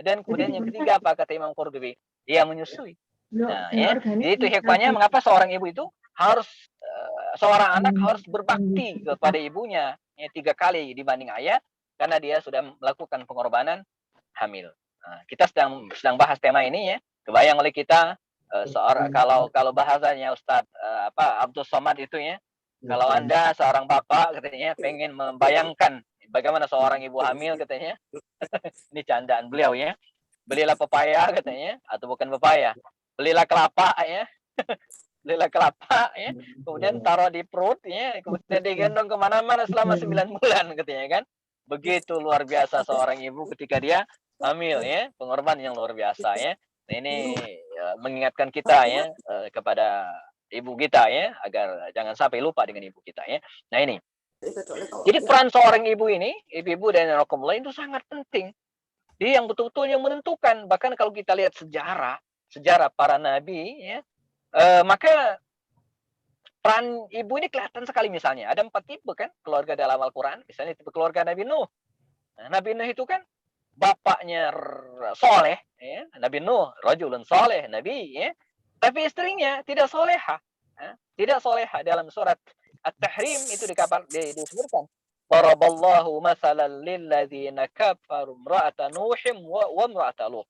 Dan kemudian yang ketiga apa kata Imam Qurtubi? Dia menyusui. Nah, ya, itu hikmahnya mengapa seorang ibu itu harus seorang anak harus berbakti kepada ibunya ya, 3 kali dibanding ayah karena dia sudah melakukan pengorbanan hamil. Nah, kita sedang bahas tema ini ya. Kebayang oleh kita seorang kalau bahasanya Ustadz Abdul Somad itu ya. Kalau Anda seorang bapak katanya pengen membayangkan bagaimana seorang ibu hamil katanya. Ini candaan beliau ya. Belilah pepaya katanya atau bukan pepaya. Belilah kelapa ya. Belilah kelapa ya. Kemudian taruh di perut ya, kemudian digendong kemana-mana selama 9 bulan katanya kan. Begitu luar biasa seorang ibu ketika dia hamil ya, pengorbanan yang luar biasa ya. Nah, ini mengingatkan kita ya kepada ibu kita ya agar jangan sampai lupa dengan ibu kita ya. Nah, ini. Jadi peran seorang ibu ini, ibu-ibu dan rokumullah itu sangat penting. Dia yang betul-betul yang menentukan. Bahkan kalau kita lihat sejarah para nabi ya, maka peran ibu ini kelihatan sekali. Misalnya ada 4 tipe kan keluarga dalam Al-Quran. Misalnya tipe keluarga Nabi Nuh. Nah, Nabi Nuh itu kan bapaknya soleh ya. Nabi Nuh rajulun soleh nabi ya, tapi istrinya tidak soleha ya. Tidak soleha. Dalam surat At-Tahrim itu disebutkan daraballahu masalan lilladzina kafaru imra'ata nuhim wa imra'ata lut.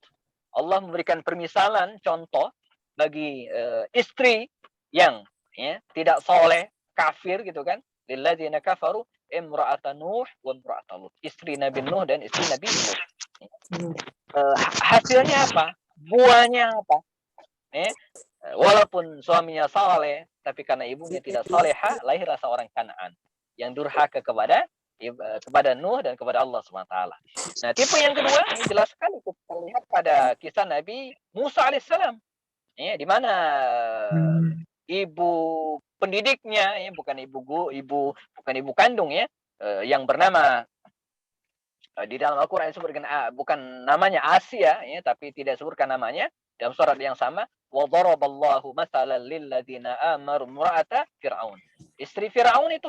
Allah memberikan permisalan contoh bagi istri yang ya, tidak soleh, kafir gitu kan. Lilladzina kafaru imra'ata Nuh wa imra'ata Lut. Istri Nabi Nuh dan istri Nabi Lut. Hasilnya apa? Buahnya apa? Walaupun suaminya soleh, tapi karena ibunya tidak soleha, lahirlah seorang Kanaan yang durhaka kepada Nuh dan kepada Allah SWT. Nah, tipe yang kedua ini jelas sekali kita lihat pada kisah Nabi Musa alaihissalam. Ya, di mana ibu pendidiknya ya, bukan ibu kandung ya, yang bernama di dalam Al-Qur'an disebutkan bukan namanya Asia ya, tapi tidak disebutkan namanya dalam surat yang sama. Wa daraballahu mathalan lil ladzina amaru imra'ata fir'aun. Istri Firaun itu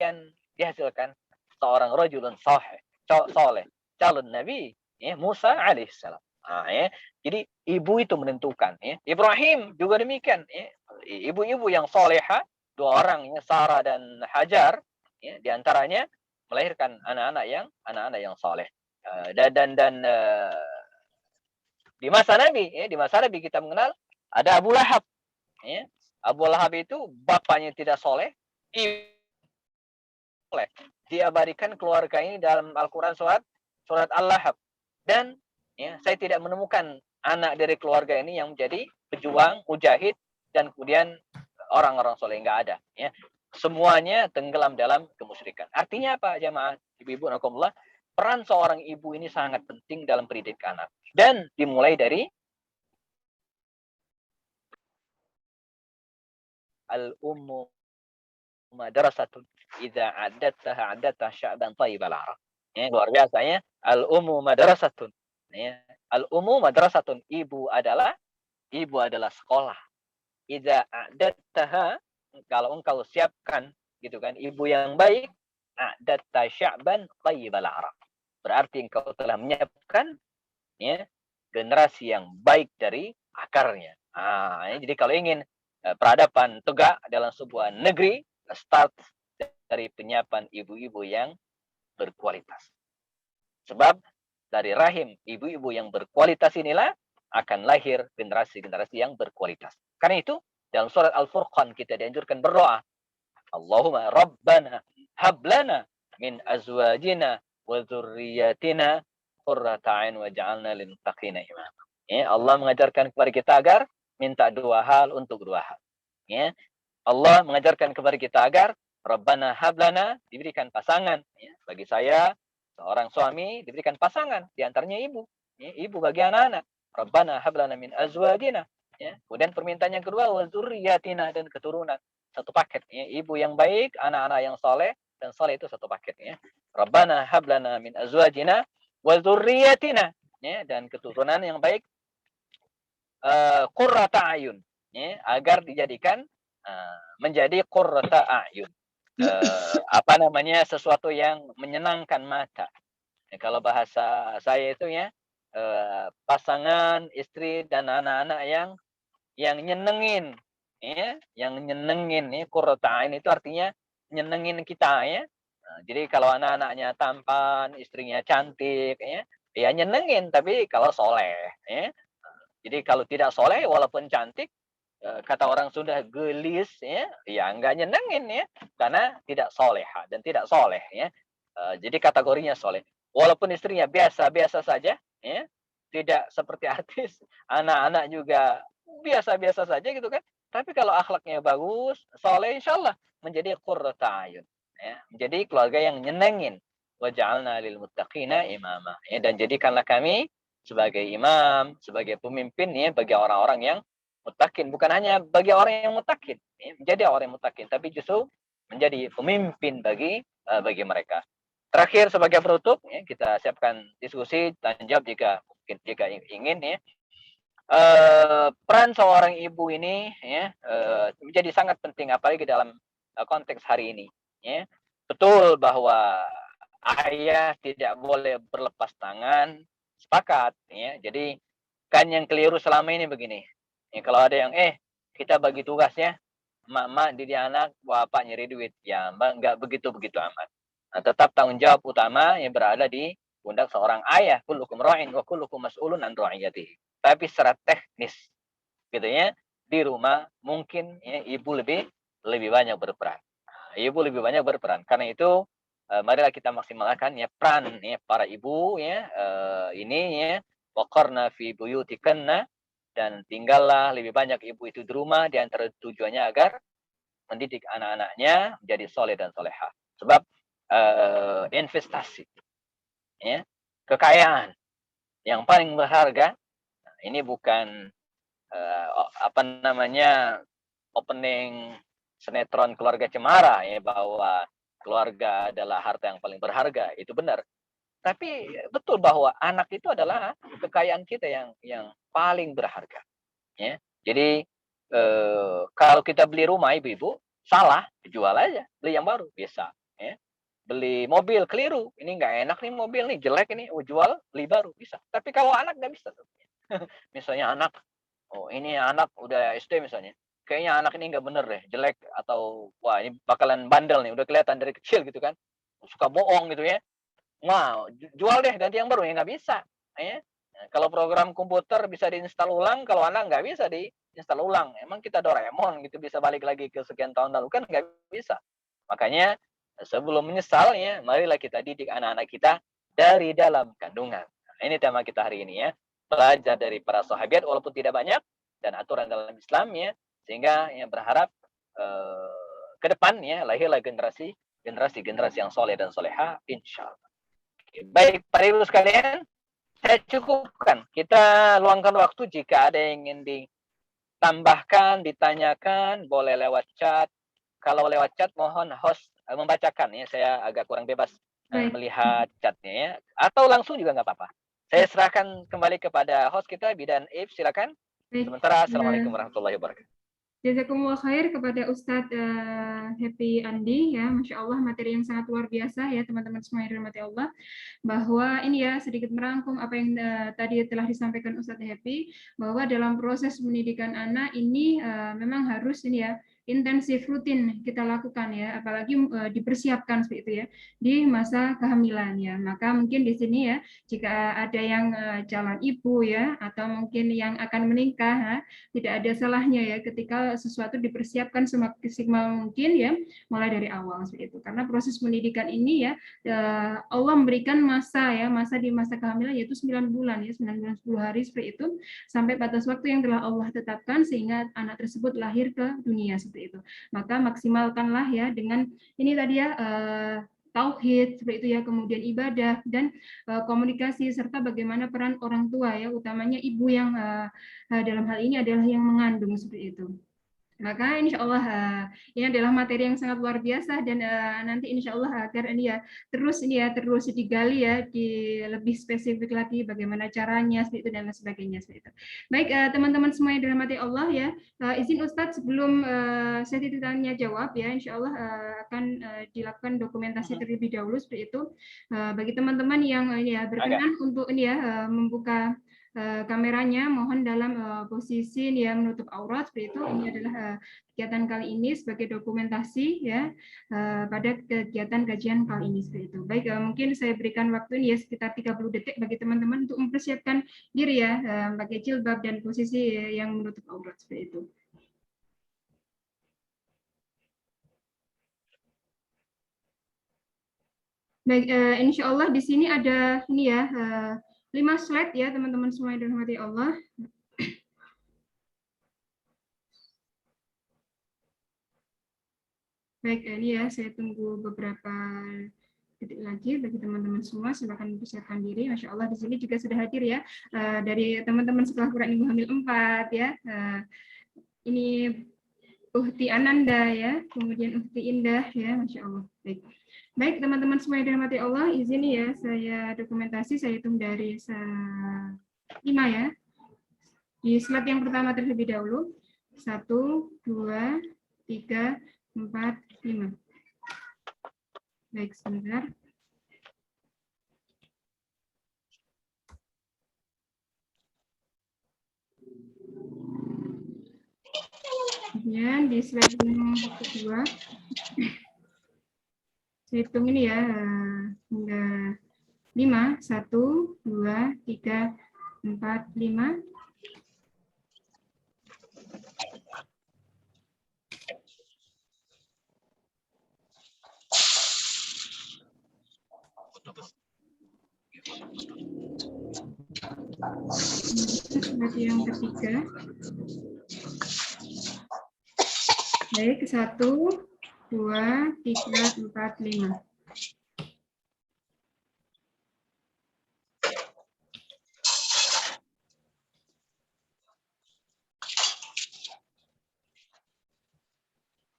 yang dihasilkan seorang rajulun soleh, calon nabi ya, Musa alaihissalam. Ya. Jadi ibu itu menentukan ya. Ibrahim juga demikian ya. Ibu-ibu yang soleha dua orang, ya, Sarah dan Hajar, ya, diantaranya melahirkan anak-anak yang soleh. Di masa Nabi, ya, di masa Nabi kita mengenal ada Abu Lahab. Ya. Abu Lahab itu bapaknya tidak soleh, soleh. Diabadikan keluarga ini dalam Al-Quran surat Al-Lahab. Dan ya, saya tidak menemukan anak dari keluarga ini yang menjadi pejuang, mujahid, dan kemudian orang-orang soleh. Nggak ada. Ya. Semuanya tenggelam dalam kemusyrikan. Artinya apa, jamaah ibu-ibu nakumullah? Peran seorang ibu ini sangat penting dalam pendidikan anak. Dan dimulai dari al-ummu madrasatun idza a'datta sya'ban thayyibal araq. Ya, luar biasa ya. Al-ummu madrasatun. Ya, al-ummu madrasatun, ibu adalah sekolah. Idza a'dattaha, kalau engkau siapkan gitu kan, ibu yang baik, a'datta sya'ban thayyibal araq. Berarti engkau telah menyiapkan, ya, generasi yang baik dari akarnya. Jadi kalau ingin peradaban tegak dalam sebuah negeri, start dari penyiapan ibu-ibu yang berkualitas. Sebab dari rahim ibu-ibu yang berkualitas inilah akan lahir generasi-generasi yang berkualitas. Karena itu dalam surat Al-Furqan kita dianjurkan berdoa, Allahumma Rabbana hablana min azwajina wa dzurriyyatina qurrata a'yun waj'alna lil muttaqina imama. Ya, Allah mengajarkan kepada kita agar minta dua hal untuk dua hal. Ya, Allah mengajarkan kepada kita agar Rabbana hablana, diberikan pasangan. Ya, bagi saya seorang suami diberikan pasangan, diantaranya ibu. Ya, ibu bagi anak-anak. Rabbana hablana min azwajina. Ya, kemudian permintaan yang kedua wa dzurriyyatina, dan keturunan. Satu paket. Ya, ibu yang baik, anak-anak yang soleh, dan soleh itu satu paket. Ya. Rabbana hablana min azwajina wa dzurriyyatina. Ya, dan keturunan yang baik, qurrata a'yun, ya, agar dijadikan menjadi qurrata a'yun, sesuatu yang menyenangkan mata. Ya, kalau bahasa saya itu ya, pasangan, istri, dan anak-anak yang nyenengin, ya, yang nyenengin. Ya, qurrata a'yun itu artinya nyenengin kita, ya. Jadi kalau anak-anaknya tampan, istrinya cantik, ya nyenengin, tapi kalau soleh, ya. Jadi kalau tidak soleh walaupun cantik, kata orang Sunda gelis, ya enggak nyenengin, ya, karena tidak soleha dan tidak soleh, ya. Jadi kategorinya soleh. Walaupun istrinya biasa-biasa saja, ya, tidak seperti artis, anak-anak juga biasa-biasa saja gitu kan. Tapi kalau akhlaknya bagus, soleh, insya Allah menjadi qurrata ayun, ya, menjadi keluarga yang nyenengin. Waja'alna lil muttaqina imama. Ya, dan jadikanlah kami sebagai imam, sebagai pemimpin, ya, bagi orang-orang yang mutakin. Bukan hanya bagi orang yang mutakin, ya, menjadi orang yang mutakin, tapi justru menjadi pemimpin bagi mereka. Terakhir sebagai penutup, ya, kita siapkan diskusi dan jawab jika ingin, ya. Peran seorang ibu ini, ya, menjadi sangat penting, apalagi dalam konteks hari ini. Ya. Betul bahwa ayah tidak boleh berlepas tangan, sepakat. Ya. Jadi kan yang keliru selama ini begini. Ya, kalau ada yang kita bagi tugasnya, mak didik anak, bapak nyari duit, ya mbak nggak begitu amat. Nah, tetap tanggung jawab utama yang berada di pundak seorang ayah. Kullukum ra'in wa kullukum mas'ulun an ra'iyatihi. Tapi secara teknis, gitu ya, di rumah mungkin, ya, ibu lebih banyak berperan. Ibu lebih banyak berperan. Karena itu marilah kita maksimalkan, ya, peran, ya, para ibu, ya, ini, ya, waqarna fi buyutikanna, dan tinggallah lebih banyak ibu itu di rumah, di antara tujuannya agar mendidik anak-anaknya menjadi soleh dan soleha. Sebab investasi, ya, kekayaan yang paling berharga, ini bukan opening sinetron Keluarga Cemara, ya, bahwa keluarga adalah harta yang paling berharga. Itu benar. Tapi betul bahwa anak itu adalah kekayaan kita yang paling berharga. Ya. Jadi kalau kita beli rumah, ibu-ibu, salah, jual aja, beli yang baru, bisa. Ya. Beli mobil, keliru, ini nggak enak nih mobil nih, jelek ini, jual, beli baru, bisa. Tapi kalau anak nggak bisa. Misalnya anak, ini anak udah SD misalnya, kayaknya anak ini nggak bener deh, jelek atau wah ini bakalan bandel nih, udah kelihatan dari kecil gitu kan, suka bohong gitu ya. Wah, jual deh ganti yang baru ya nggak bisa. Ya. Nah, kalau program komputer bisa diinstal ulang, kalau anak nggak bisa diinstal ulang. Emang kita Doraemon gitu bisa balik lagi ke sekian tahun lalu kan nggak bisa. Makanya sebelum menyesal ya, marilah kita didik anak-anak kita dari dalam kandungan. Nah, ini tema kita hari ini ya. Belajar dari para sahabat walaupun tidak banyak dan aturan dalam Islam ya, sehingga ya berharap ke depan ya lahirlah generasi yang soleh dan soleha insya Allah. Baik, Pak Ibu sekalian, saya cukupkan. Kita luangkan waktu jika ada yang ingin ditambahkan, ditanyakan, boleh lewat chat. Kalau lewat chat, mohon host membacakan ya. Saya agak kurang bebas melihat chatnya ya. Atau langsung juga nggak apa-apa. Saya serahkan kembali kepada host kita, Bidan If, silakan. Sementara, Assalamualaikum warahmatullahi wabarakatuh. Jazakumullah khair kepada Ustadz Happy Andi ya, Masya Allah materi yang sangat luar biasa ya teman-teman semua yang dirahmati Allah, bahwa ini ya sedikit merangkum apa yang tadi telah disampaikan Ustadz Happy, bahwa dalam proses pendidikan anak ini memang harus ini ya intensif rutin kita lakukan ya, apalagi dipersiapkan seperti itu ya di masa kehamilan ya. Maka mungkin di sini ya jika ada yang calon ibu ya atau mungkin yang akan menikah tidak ada salahnya ya ketika sesuatu dipersiapkan semaksimal mungkin ya mulai dari awal seperti itu. Karena proses pendidikan ini ya Allah memberikan masa di masa kehamilan yaitu 9 bulan ya, 9 bulan 10 hari seperti itu sampai batas waktu yang telah Allah tetapkan sehingga anak tersebut lahir ke dunia seperti itu. Maka maksimalkanlah ya dengan ini tadi ya tauhid seperti itu ya, kemudian ibadah dan komunikasi serta bagaimana peran orang tua ya, utamanya ibu yang dalam hal ini adalah yang mengandung seperti itu. Maka insya Allah ini adalah materi yang sangat luar biasa dan nanti insya Allah agar ini ya terus digali ya di lebih spesifik lagi bagaimana caranya seperti itu dan lain sebagainya seperti itu. Baik teman-teman semua yang dirahmati Allah ya, izin Ustadz sebelum sesi tanya jawab ya insya Allah akan dilakukan dokumentasi terlebih dahulu seperti itu bagi teman-teman yang ini ya berkenan untuk ini ya membuka kameranya, mohon dalam posisi yang menutup aurat seperti itu. Ini adalah kegiatan kali ini sebagai dokumentasi ya pada kegiatan kajian kali ini seperti itu. Baik, mungkin saya berikan waktu ini ya sekitar 30 detik bagi teman-teman untuk mempersiapkan diri ya pakai jilbab dan posisi yang menutup aurat seperti itu. Baik, insya Allah di sini ada ini ya 5 slide ya teman-teman semua yang dirahmati Allah. Baik, ini ya saya tunggu beberapa detik lagi bagi teman-teman semua, silakan persiapkan diri. Masya Allah di sini juga sudah hadir ya dari teman-teman sekolah Quran Ibu Hamil 4 ya. Ini Uhti Ananda ya, kemudian Uhti Indah ya, Masya Allah. Baik teman-teman semua yang dirahmati Allah, izin ya saya dokumentasi, saya hitung dari 5 ya. Di slide yang pertama terlebih dahulu, 1, 2, 3, 4, 5. Baik, sebentar. Kemudian di slide yang kedua, saya hitung ini ya, hingga 5, 1, 2, 3, 4, 5. Slide yang ketiga. Baik, 1, 2, 3, 4, 5.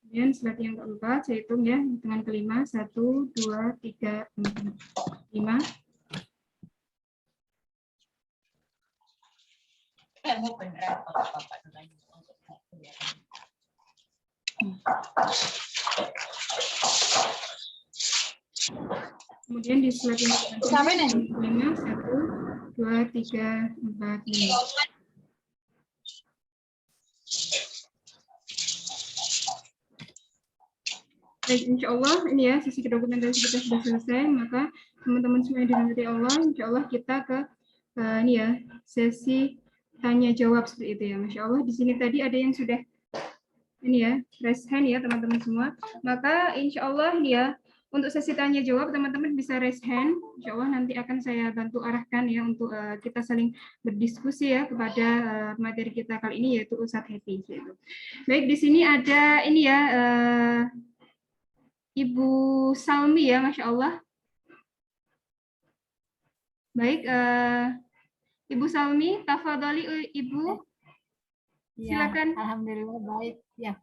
Kemudian slide yang keempat, saya hitung ya, hitungan kelima, 1, 2, 3, 4, 5. Kemudian di slide yang kelima, 1, 2, 3, 4, 5. Baik, insya Allah ini ya sesi dokumentasi kita sudah selesai, maka teman-teman semua yang dirahmati Allah, insya Allah kita ke ini ya sesi tanya jawab seperti itu ya. Masya Allah di sini tadi ada yang sudah ini ya raise hand ya teman-teman semua. Maka insya Allah ya untuk sesi tanya jawab teman-teman bisa raise hand. Insya Allah nanti akan saya bantu arahkan ya untuk kita saling berdiskusi ya kepada materi kita kali ini yaitu Ustadz Happy. Gitu. Baik di sini ada ini ya Ibu Salmi ya, Masya Allah. Baik, Ibu Salmi, tafadhali Ibu. Silakan. Ya, alhamdulillah baik. Ya.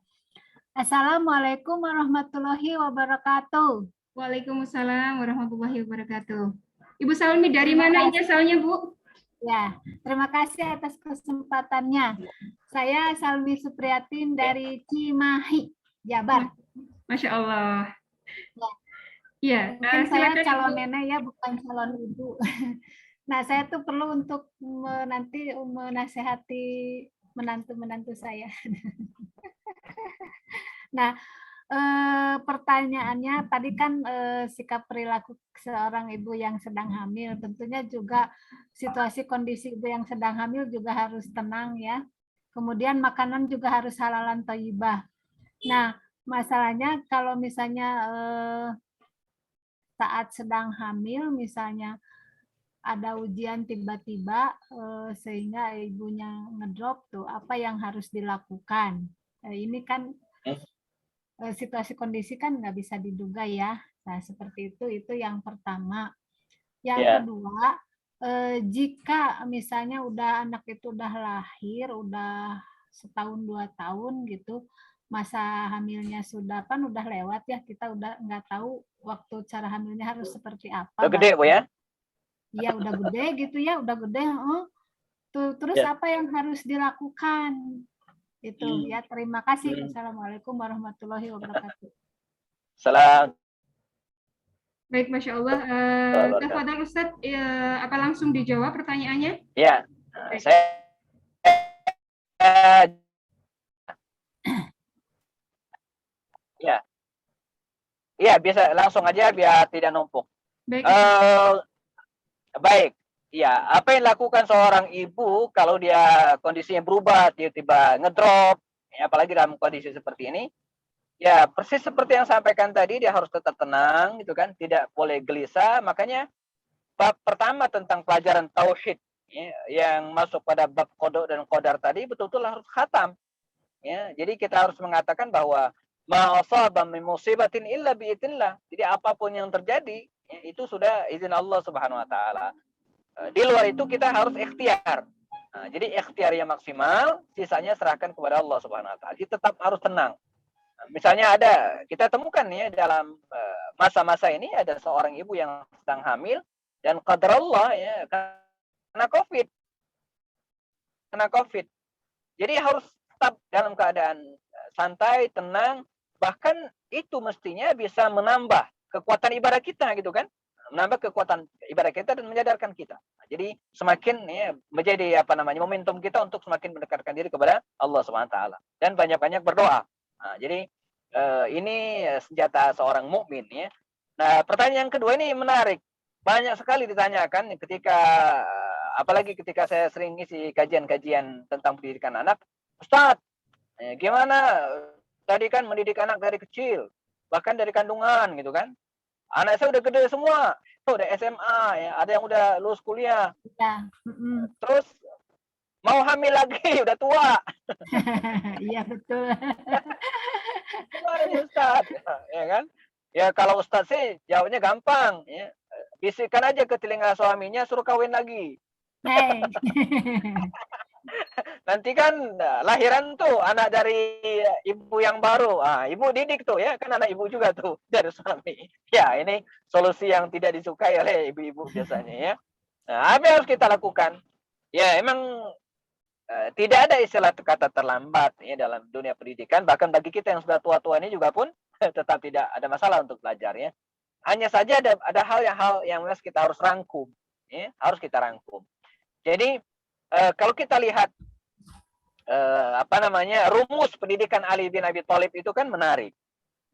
Assalamualaikum warahmatullahi wabarakatuh. Waalaikumsalam warahmatullahi wabarakatuh. Ibu Salmi dari mana ini asalnya, Bu? Ya, terima kasih atas kesempatannya. Saya Salmi Supriyatin dari Cimahi, Jabar. Masya Allah. Ya, mungkin saya calon Ibu. nenek ya, bukan calon ibu. Nah, saya tuh perlu untuk nanti menasehati menantu-menantu saya. Nah, pertanyaannya tadi kan sikap perilaku seorang ibu yang sedang hamil, tentunya juga situasi kondisi ibu yang sedang hamil juga harus tenang ya. Kemudian makanan juga harus halalan thayyibah. Nah, masalahnya kalau misalnya saat sedang hamil, misalnya ada ujian tiba-tiba sehingga ibunya ngedrop tuh, apa yang harus dilakukan? Ini kan situasi kondisi kan nggak bisa diduga ya. Nah, seperti itu yang pertama. Yang kedua, jika misalnya anak itu udah lahir, udah setahun 2 tahun gitu, masa hamilnya sudah lewat ya, kita udah nggak tahu waktu cara hamilnya harus seperti apa. Udah gede, Bu ya? Iya, udah gede gitu ya, udah gede. Terus apa yang harus dilakukan? Itu ya, terima kasih. Assalamualaikum warahmatullahi wabarakatuh. Salam. Baik, Masya Allah. Tafadhol Ustadz, apa langsung dijawab pertanyaannya? Ya, saya ya bisa langsung aja biar tidak numpuk. Baik. Baik. Ya, apa yang dilakukan seorang ibu kalau dia kondisinya berubah, tiba-tiba ngedrop, ya, apalagi dalam kondisi seperti ini, ya persis seperti yang sampaikan tadi, dia harus tetap tenang, gitu kan, tidak boleh gelisah. Makanya bab pertama tentang pelajaran tauhid, ya, yang masuk pada bab qada dan qadar tadi betul-betul harus khatam. Ya, jadi kita harus mengatakan bahwa ma asaba min musibatin illa bi idznillah. Jadi apapun yang terjadi, ya, itu sudah izin Allah Subhanahu wa taala. Di luar itu kita harus ikhtiar. Nah, jadi ikhtiar yang maksimal, sisanya serahkan kepada Allah Subhanahu wa taala. Jadi tetap harus tenang. Nah, misalnya kita temukan ya dalam masa-masa ini ada seorang ibu yang sedang hamil dan qadar Allah ya kena COVID. Jadi harus tetap dalam keadaan santai, tenang, bahkan itu mestinya bisa menambah kekuatan ibadah kita gitu kan. Menambah kekuatan ibadah kita dan menyadarkan kita. Nah, jadi semakin ya, menjadi momentum kita untuk semakin mendekatkan diri kepada Allah Subhanahu wa taala dan banyak-banyak berdoa. Nah, jadi ini senjata seorang mukmin ya. Nah, pertanyaan kedua ini menarik. Banyak sekali ditanyakan ketika apalagi ketika saya sering ngisi kajian-kajian tentang pendidikan anak. Ustadz, gimana tadi kan mendidik anak dari kecil, bahkan dari kandungan gitu kan? Anak saya udah gede semua, udah SMA, ya, ada yang udah lulus kuliah. Ya. Terus mau hamil lagi, udah tua. Iya betul. Gimana nih Ustadz? Ya kan? Ya kalau Ustadz sih jawabnya gampang. Ya. Bisikan aja ke telinga suaminya, suruh kawin lagi. Hey. Nanti kan lahiran tuh anak dari ibu yang baru. Ibu didik tuh ya, kan anak ibu juga tuh dari suami. Ya, ini solusi yang tidak disukai oleh ibu-ibu biasanya ya. Nah, apa yang harus kita lakukan? Ya, emang tidak ada istilah kata terlambat ya dalam dunia pendidikan. Bahkan bagi kita yang sudah tua-tua ini juga pun tetap tidak ada masalah untuk belajar ya. Hanya saja ada hal yang kita harus rangkum. Ya, harus kita rangkum. Jadi kalau kita lihat rumus pendidikan Ali bin Abi Thalib itu kan menarik.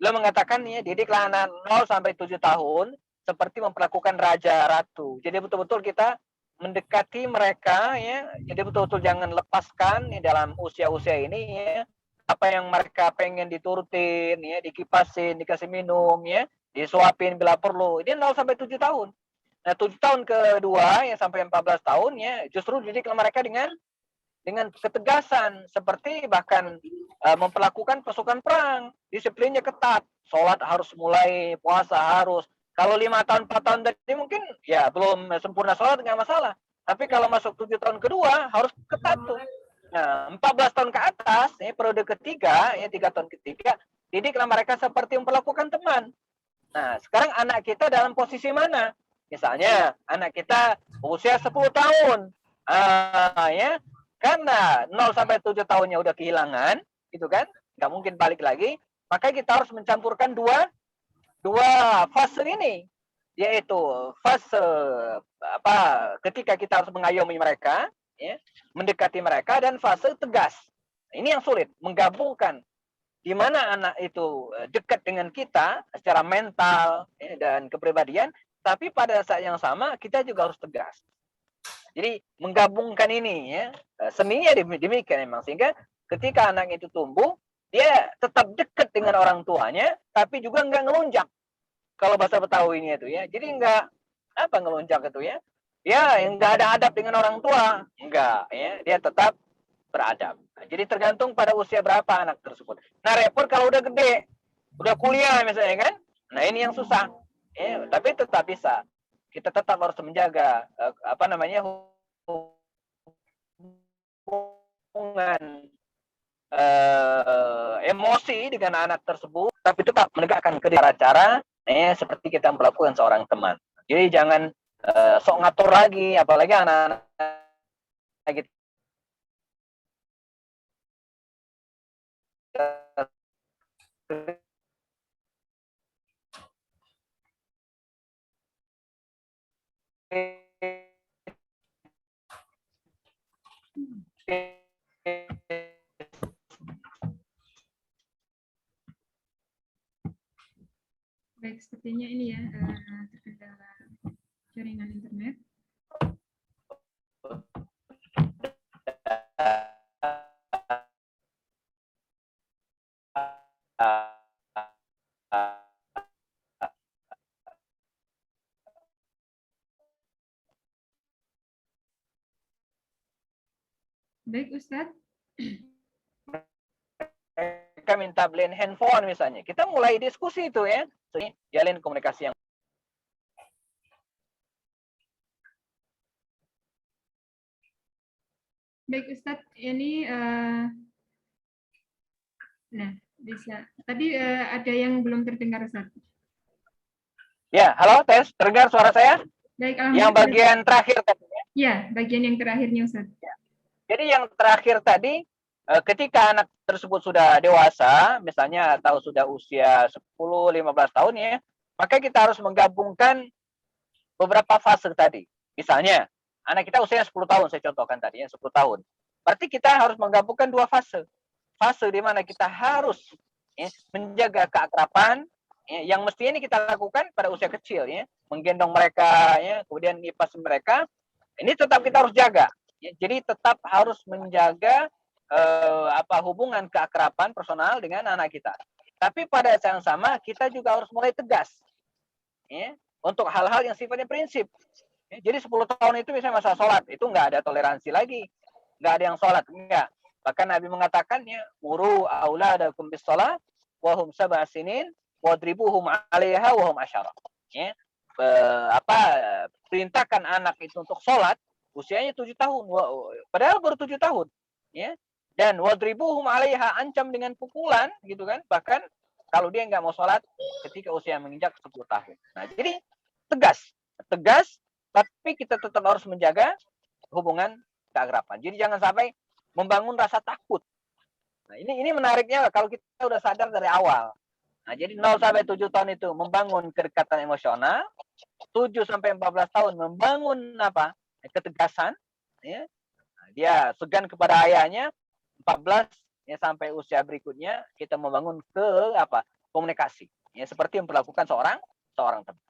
beliau mengatakan ya, didiklah anak 0 sampai 7 tahun seperti memperlakukan raja ratu. Jadi betul-betul kita mendekati mereka ya. Jadi betul-betul jangan lepaskan ya, dalam usia-usia ini ya, apa yang mereka pengen diturutin ya, dikipasin, dikasih minum ya, disuapin bila perlu. Ini 0 sampai 7 tahun. Nah, 7 tahun kedua ya sampai 14 tahun ya, justru didiklah mereka dengan ketegasan, seperti bahkan memperlakukan pasukan perang, disiplinnya ketat, sholat harus mulai, puasa harus. Kalau 5 tahun 4 tahun tadi mungkin ya belum sempurna sholat nggak masalah, tapi kalau masuk 7 tahun kedua harus ketat tuh. Nah, 14 tahun ke atas ya, periode ketiga ya, 3 tahun ketiga, didiklah mereka seperti memperlakukan teman. Nah, sekarang anak kita dalam posisi mana? Misalnya anak kita usia 10 tahun ya, karena 0 sampai 7 tahunnya udah kehilangan, gitu kan? Nggak mungkin balik lagi. Maka kita harus mencampurkan dua fase ini, yaitu fase ketika kita harus mengayomi mereka, ya, mendekati mereka, dan fase tegas. Ini yang sulit, menggabungkan di mana anak itu dekat dengan kita secara mental ya, dan kepribadian, tapi pada saat yang sama kita juga harus tegas. Jadi menggabungkan ini ya, seninya demikian memang, sehingga ketika anak itu tumbuh, dia tetap dekat dengan orang tuanya, tapi juga nggak ngelunjak. Kalau bahasa Betawinya itu ya, jadi nggak ngelunjak itu ya, nggak ada adab dengan orang tua, enggak ya, dia tetap beradab. Nah, jadi tergantung pada usia berapa anak tersebut. Nah, repot kalau udah gede, udah kuliah misalnya kan, nah ini yang susah. Ya, tapi tetap bisa. Kita tetap harus menjaga hubungan emosi dengan anak tersebut, tapi tetap menegakkan cara-cara seperti kita melakukan seorang teman. Jadi jangan sok ngatur lagi, apalagi anak-anak kita Baik, sepertinya ini ya terkendala jaringan internet. Baik, Ustadz. Mereka minta beliin handphone misalnya. Kita mulai diskusi itu ya. Jalin komunikasi yang baik, Ustadz. Ini nah, bisa. Tadi ada yang belum terdengar, Ustadz. Ya, halo, tes. Terdengar suara saya? Baik, yang bagian terakhir tadi. Ya, bagian yang terakhirnya, Ustadz. Ya. Jadi yang terakhir tadi, ketika anak tersebut sudah dewasa, misalnya atau sudah usia 10-15 tahun ya, maka kita harus menggabungkan beberapa fase tadi. Misalnya, anak kita usianya 10 tahun, saya contohkan tadi ya, 10 tahun. Berarti kita harus menggabungkan dua fase. Fase di mana kita harus menjaga keakraban, yang mestinya ini kita lakukan pada usia kecil ya, menggendong mereka ya, kemudian ngipas mereka, ini tetap kita harus jaga ya. Jadi tetap harus menjaga hubungan keakraban personal dengan anak kita, tapi pada saat yang sama kita juga harus mulai tegas ya, untuk hal-hal yang sifatnya prinsip ya. Jadi 10 tahun itu misalnya masa sholat, itu nggak ada toleransi lagi, nggak ada yang sholat, enggak. Bahkan Nabi mengatakannya, muru auladakum bis shalah wa hum sab'a sinin wadribuhum 'alaiha wa hum asyara. Ya. Perintahkan anak itu untuk sholat usianya 7 tahun, padahal baru 7 tahun, ya. Dan wadribuhum 'alaiha, ancam dengan pukulan, gitu kan? Bahkan kalau dia nggak mau sholat ketika usia menginjak 10 tahun. Nah, jadi tegas, tapi kita tetap harus menjaga hubungan keakraban. Jadi jangan sampai membangun rasa takut. Nah, ini menariknya kalau kita udah sadar dari awal. Nah, jadi 0 sampai 7 tahun itu membangun kedekatan emosional, 7 sampai 14 tahun membangun ketegasan, ya. Nah, dia segan kepada ayahnya, 14 ya, sampai usia berikutnya kita membangun komunikasi. Ya, seperti yang dilakukan seorang teman.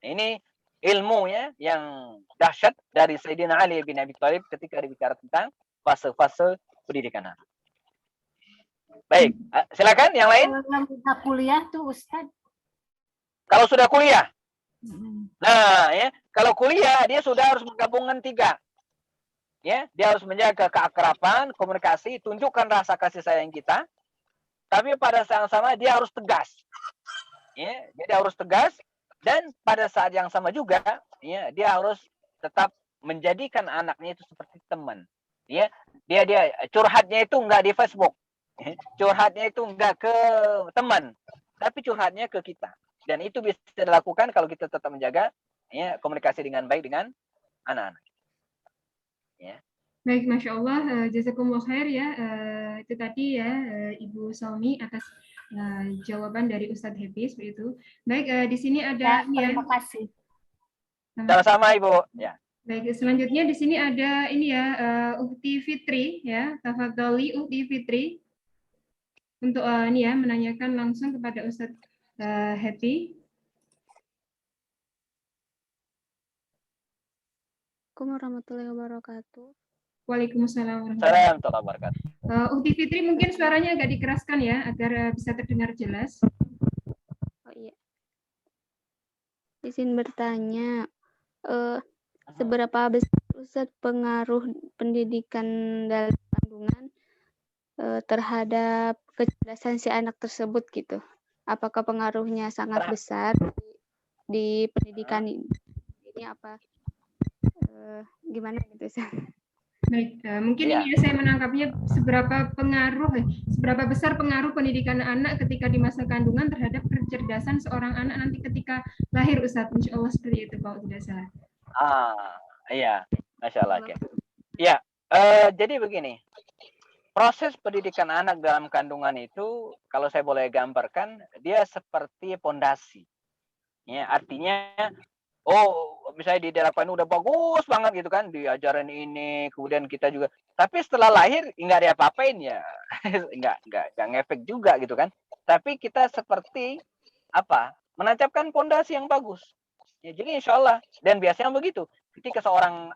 Ini ilmunya yang dahsyat dari Sayyidina Ali bin Abi Thalib ketika berbicara tentang fase-fase pendidikan anak. Baik, silakan yang lain. Yang udah kuliah tuh Ustaz. Kalau sudah kuliah, Mm. nah ya, kalau kuliah dia sudah harus menggabungkan 3. Ya, dia harus menjaga keakraban, komunikasi, tunjukkan rasa kasih sayang kita. Tapi pada saat yang sama dia harus tegas. Ya, dia harus tegas dan pada saat yang sama juga ya, dia harus tetap menjadikan anaknya itu seperti teman. Ya, dia curhatnya itu enggak di Facebook. Curhatnya itu enggak ke teman, tapi curhatnya ke kita. Dan itu bisa dilakukan kalau kita tetap menjaga ya, komunikasi dengan baik dengan anak-anak. Ya. Baik, Masya Allah, jazakumullah khair ya. Itu tadi ya Ibu Salmi atas jawaban dari Ustadz Happy seperti itu. Baik, di sini ada Ya, terima kasih. Sama-sama Ibu. Ya. Baik, selanjutnya di sini ada ini ya Ukti Fitri ya, tafadholi Ukti Fitri untuk ini ya menanyakan langsung kepada Ustadz Happy. Assalamualaikum warahmatullahi wabarakatuh. Waalaikumsalam warahmatullahi wabarakatuh. Ukti Fitri mungkin suaranya agak dikeraskan ya agar bisa terdengar jelas. Oh iya. Izin bertanya, seberapa besar Ustaz pengaruh pendidikan dalam kandungan terhadap kecerdasan si anak tersebut gitu? Apakah pengaruhnya sangat besar di pendidikan ini apa? Gimana gitu Ustaz? Baik, mungkin ini ya saya menangkapnya seberapa besar pengaruh pendidikan anak ketika di masa kandungan terhadap kecerdasan seorang anak nanti ketika lahir, Ustadz. Insya Allah seperti itu kalau tidak salah. Iya, Masya Allah. Ya, jadi begini, proses pendidikan anak dalam kandungan itu, kalau saya boleh gambarkan, dia seperti pondasi. Ya, artinya, misalnya di Delapan udah bagus banget gitu kan, diajarin ini, kemudian kita juga. Tapi setelah lahir nggak ada apa-apain ya, nggak ngefek juga gitu kan. Tapi kita seperti menancapkan pondasi yang bagus. Ya, jadi insya Allah, dan biasanya begitu. Ketika seorang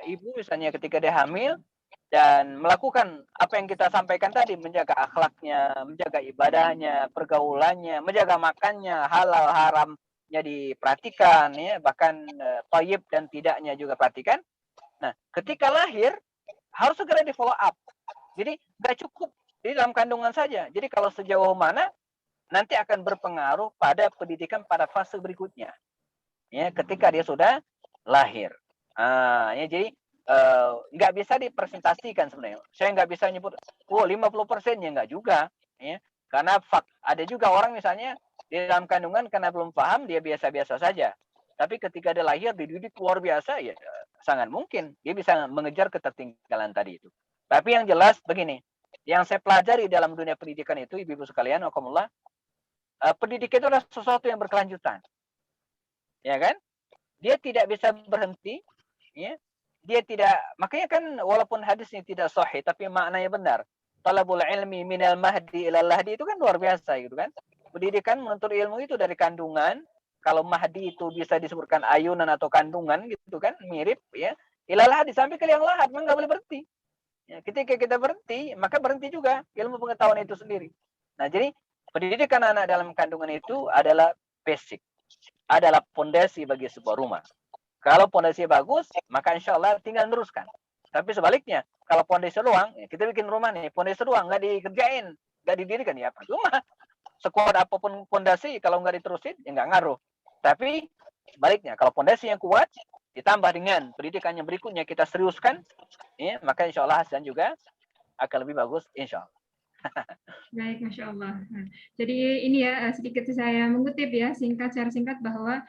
ibu misalnya ketika dia hamil dan melakukan apa yang kita sampaikan tadi, menjaga akhlaknya, menjaga ibadahnya, pergaulannya, menjaga makannya, halal haram diperhatikan ya, bahkan thayyib dan tidaknya juga perhatikan. Nah, ketika lahir harus segera di follow up. Jadi nggak cukup di dalam kandungan saja. Jadi kalau sejauh mana nanti akan berpengaruh pada pendidikan pada fase berikutnya. Ya, ketika dia sudah lahir. Ya, jadi nggak bisa dipresentasikan sebenarnya. Saya nggak bisa nyebut 50% ya nggak juga. Ya. Karena ada juga orang misalnya di dalam kandungan karena belum paham dia biasa-biasa saja. Tapi ketika dia lahir dididik luar biasa ya sangat mungkin dia bisa mengejar ketertinggalan tadi itu. Tapi yang jelas begini, yang saya pelajari dalam dunia pendidikan itu ibu-ibu sekalian, wakumullah, pendidikan itu adalah sesuatu yang berkelanjutan. Ya kan? Dia tidak bisa berhenti, ya. Dia tidak, makanya kan walaupun hadisnya tidak sahih tapi maknanya benar. Talabul ilmi minal mahdi ilal lahdi itu kan luar biasa gitu kan. Pendidikan menuntut ilmu itu dari kandungan. Kalau mahdi itu bisa disebutkan ayunan atau kandungan gitu kan, mirip ya. Ilal lahdi sampai ke liang lahat, memang nggak boleh berhenti. Ya, ketika kita berhenti, maka berhenti juga ilmu pengetahuan itu sendiri. Nah, jadi pendidikan anak dalam kandungan itu adalah basic, adalah pondasi bagi sebuah rumah. Kalau pondasi bagus, maka insya Allah tinggal meneruskan. Tapi sebaliknya, kalau pondasi ruang, ya kita bikin rumah nih, pondasi ruang nggak dikerjain, nggak didirikan, ya percuma. Sekuat apapun pondasi, kalau nggak diterusin, ya nggak ngaruh. Tapi sebaliknya, kalau pondasi yang kuat, ditambah dengan pendidikan yang berikutnya kita seriuskan, ya, maka insya Allah hasilnya juga akan lebih bagus, insya Allah. Baik, Masya Allah. Nah, jadi ini ya sedikit saya mengutip ya secara singkat bahwa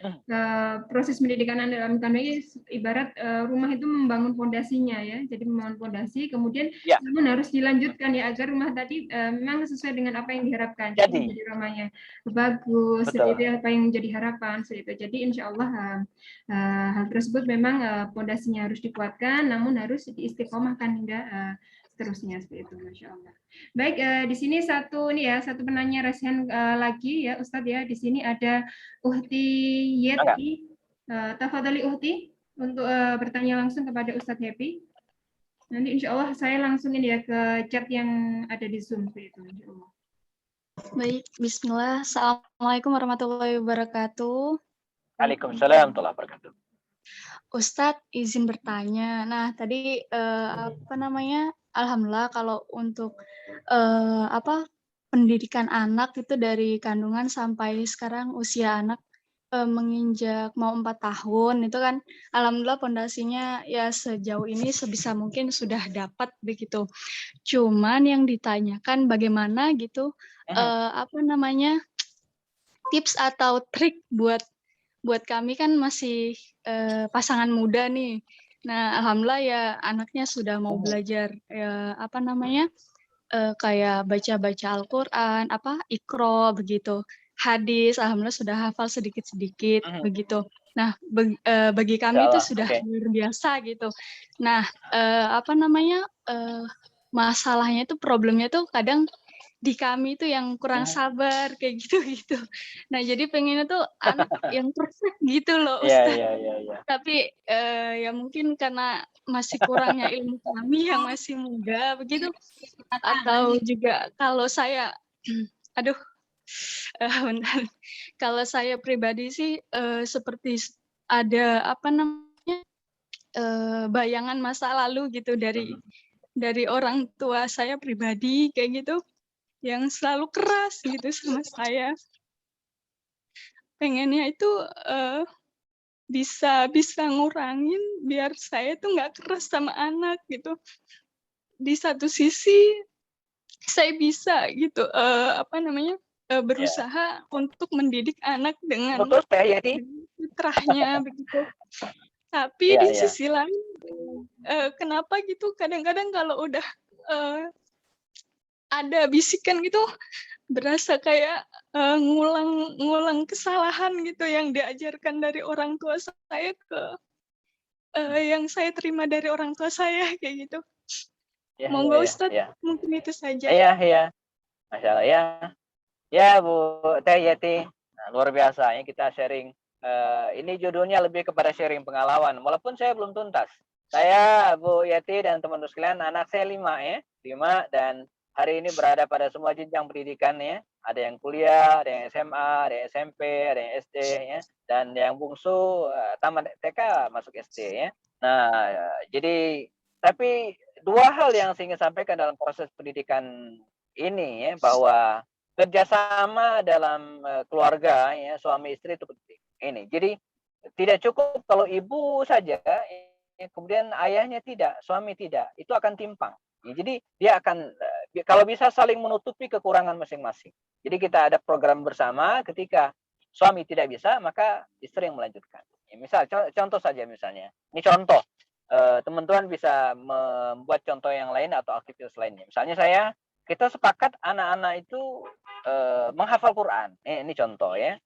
proses pendidikan dalam kandungan ini ibarat rumah itu membangun fondasinya ya. Jadi membangun fondasi, kemudian namun harus dilanjutkan ya agar rumah tadi memang sesuai dengan apa yang diharapkan. Jadi rumahnya bagus, seperti apa yang menjadi harapan seperti itu. Jadi insya Allah hal tersebut memang fondasinya harus dikuatkan, namun harus diistiqomahkan hingga seterusnya seperti itu, Masya Allah. Baik, di sini satu penanya resen lagi ya Ustadz ya. Di sini ada Uhti Yeti. Tafadhali Uhti untuk bertanya langsung kepada Ustadz Happy. Nanti insya Allah saya langsungin ya ke chat yang ada di Zoom seperti itu, insya Allah. Baik, Bismillah. Assalamualaikum warahmatullahi wabarakatuh. Waalaikumsalam warahmatullahi wabarakatuh. Ustadz izin bertanya. Nah, tadi Alhamdulillah kalau untuk pendidikan anak itu dari kandungan sampai sekarang usia anak menginjak mau 4 tahun itu kan alhamdulillah pondasinya ya sejauh ini sebisa mungkin sudah dapat begitu. Cuman yang ditanyakan bagaimana gitu tips atau trik buat kami kan masih pasangan muda nih. Nah, alhamdulillah ya anaknya sudah mau belajar kayak baca-baca Al-Qur'an, Iqra begitu. Hadis alhamdulillah sudah hafal sedikit-sedikit begitu. Nah, bagi kami itu sudah luar biasa gitu. Nah, masalahnya itu problemnya tuh kadang di kami itu yang kurang sabar kayak gitu. Nah, jadi pengennya tuh anak yang perfect gitu loh, Ustaz. Tapi ya mungkin karena masih kurangnya ilmu kami yang masih muda begitu, atau juga kalau saya, bentar. Kalau saya pribadi sih seperti ada bayangan masa lalu gitu dari orang tua saya pribadi kayak gitu, yang selalu keras gitu sama saya. Pengennya itu bisa ngurangin biar saya tuh nggak keras sama anak gitu. Di satu sisi saya bisa gitu berusaha untuk mendidik anak dengan fitrahnya begitu. Tapi di sisi lain kenapa gitu kadang-kadang kalau udah ada bisikan gitu berasa kayak ngulang kesalahan gitu yang diajarkan dari orang tua saya ke yang saya terima dari orang tua saya kayak gitu. Monggo Ustadz, mungkin itu saja. Iya. Masya Allah ya Bu Teh Yeti, luar biasa ya kita sharing. Ini judulnya lebih kepada sharing pengalaman, walaupun saya belum tuntas. Saya Bu Yeti dan teman-teman sekalian, anak saya 5 dan hari ini berada pada semua jenjang pendidikan ya. Ada yang kuliah, ada yang SMA, ada yang SMP, ada yang SD ya, dan yang bungsu tamat TK masuk SD ya. Nah, jadi tapi 2 hal yang saya ingin sampaikan dalam proses pendidikan ini ya, bahwa kerjasama dalam keluarga ya, suami istri itu penting. Ini jadi tidak cukup kalau ibu saja kemudian ayahnya tidak, suami tidak, itu akan timpang. Ya, jadi dia akan kalau bisa saling menutupi kekurangan masing-masing. Jadi kita ada program bersama, ketika suami tidak bisa maka istri yang melanjutkan. Ya, misal contoh saja misalnya, ini contoh. Teman-teman bisa membuat contoh yang lain atau aktivitas lainnya. Misalnya kita sepakat anak-anak itu menghafal Quran. Ini contoh ya.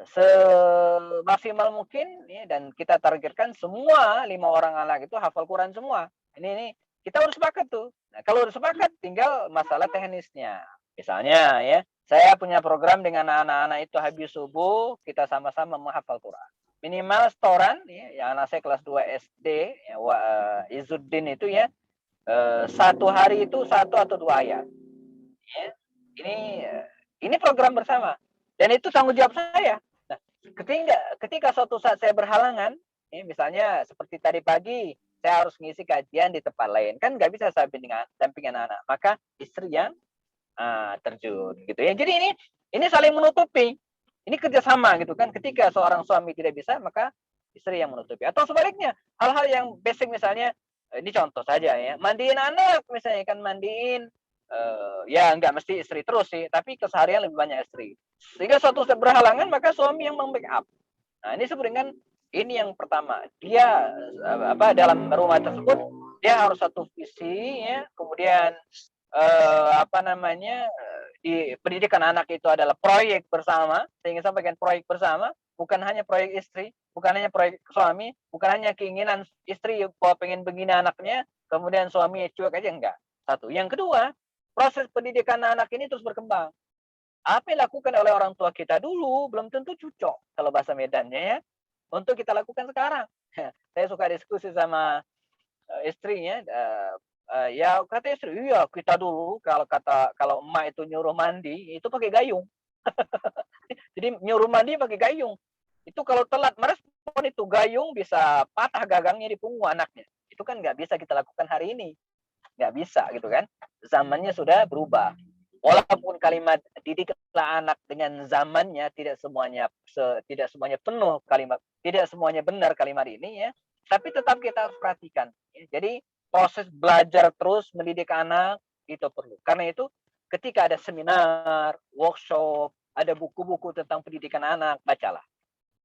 Semaksimal mungkin ya, dan kita targetkan semua 5 orang anak itu hafal Quran semua. Ini kita harus sepakat tuh. Nah, kalau harus sepakat tinggal masalah teknisnya. Misalnya ya, saya punya program dengan anak-anak itu habis subuh kita sama-sama menghafal Quran. Minimal setoran ya, anak saya kelas 2 SD ya, Izzuddin itu ya, 1 hari itu 1 atau 2 ayat. Ya. Ini program bersama dan itu tanggung jawab saya. Nah, ketika suatu saat saya berhalangan, ya, misalnya seperti tadi pagi saya harus ngisi kajian di tempat lain, kan nggak bisa saya dampingan anak, maka istri yang terjun gitu ya. Jadi ini saling menutupi. Ini kerjasama gitu kan. Ketika seorang suami tidak bisa, maka istri yang menutupi. Atau sebaliknya, hal-hal yang basic misalnya, ini contoh saja ya, mandiin anak misalnya kan, mandiin, ya nggak mesti istri terus sih, tapi keseharian lebih banyak istri. Sehingga suatu saat berhalangan, maka suami yang membackup. Nah, ini sebenarnya ini yang pertama. Dia dalam rumah tersebut dia harus satu visi ya, kemudian di pendidikan anak itu adalah proyek bersama, sehingga sampaikan proyek bersama, bukan hanya proyek istri, bukan hanya proyek suami, bukan hanya keinginan istri bahwa pengen begini anaknya, kemudian suami cuek aja, enggak. Satu. Yang kedua, proses pendidikan anak ini terus berkembang. Apa yang dilakukan oleh orang tua kita dulu belum tentu cocok kalau bahasa Medannya ya untuk kita lakukan sekarang. Saya suka diskusi sama istrinya, ya kata istri, iya kita dulu kalau emak itu nyuruh mandi itu pakai gayung. Jadi nyuruh mandi pakai gayung. Itu kalau telat merespon itu gayung bisa patah gagangnya di punggung anaknya. Itu kan nggak bisa kita lakukan hari ini. Nggak bisa gitu kan. Zamannya sudah berubah. Walaupun kalimat didiklah anak dengan zamannya tidak semuanya penuh kalimat, tidak semuanya benar kalimat ini ya. Tapi tetap kita harus perhatikan. Jadi proses belajar terus mendidik anak itu perlu. Karena itu ketika ada seminar, workshop, ada buku-buku tentang pendidikan anak, bacalah.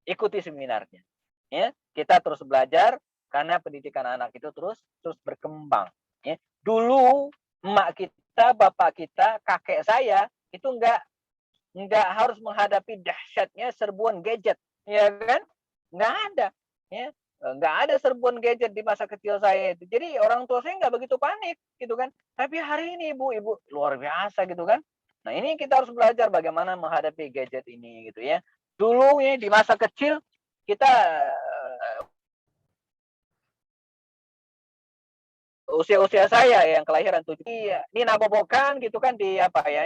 Ikuti seminarnya. Ya, kita terus belajar karena pendidikan anak itu terus berkembang. Ya. Dulu emak kita, bapak kita, kakek saya itu enggak harus menghadapi dahsyatnya serbuan gadget, ya kan? Enggak ada, ya. Enggak ada serbuan gadget di masa kecil saya itu. Jadi orang tua saya enggak begitu panik, gitu kan? Tapi hari ini ibu luar biasa gitu kan? Nah ini kita harus belajar bagaimana menghadapi gadget ini, gitu ya. Dulu ya di masa kecil kita usia saya yang kelahiran 7 ini nabobokan gitu kan di apa ya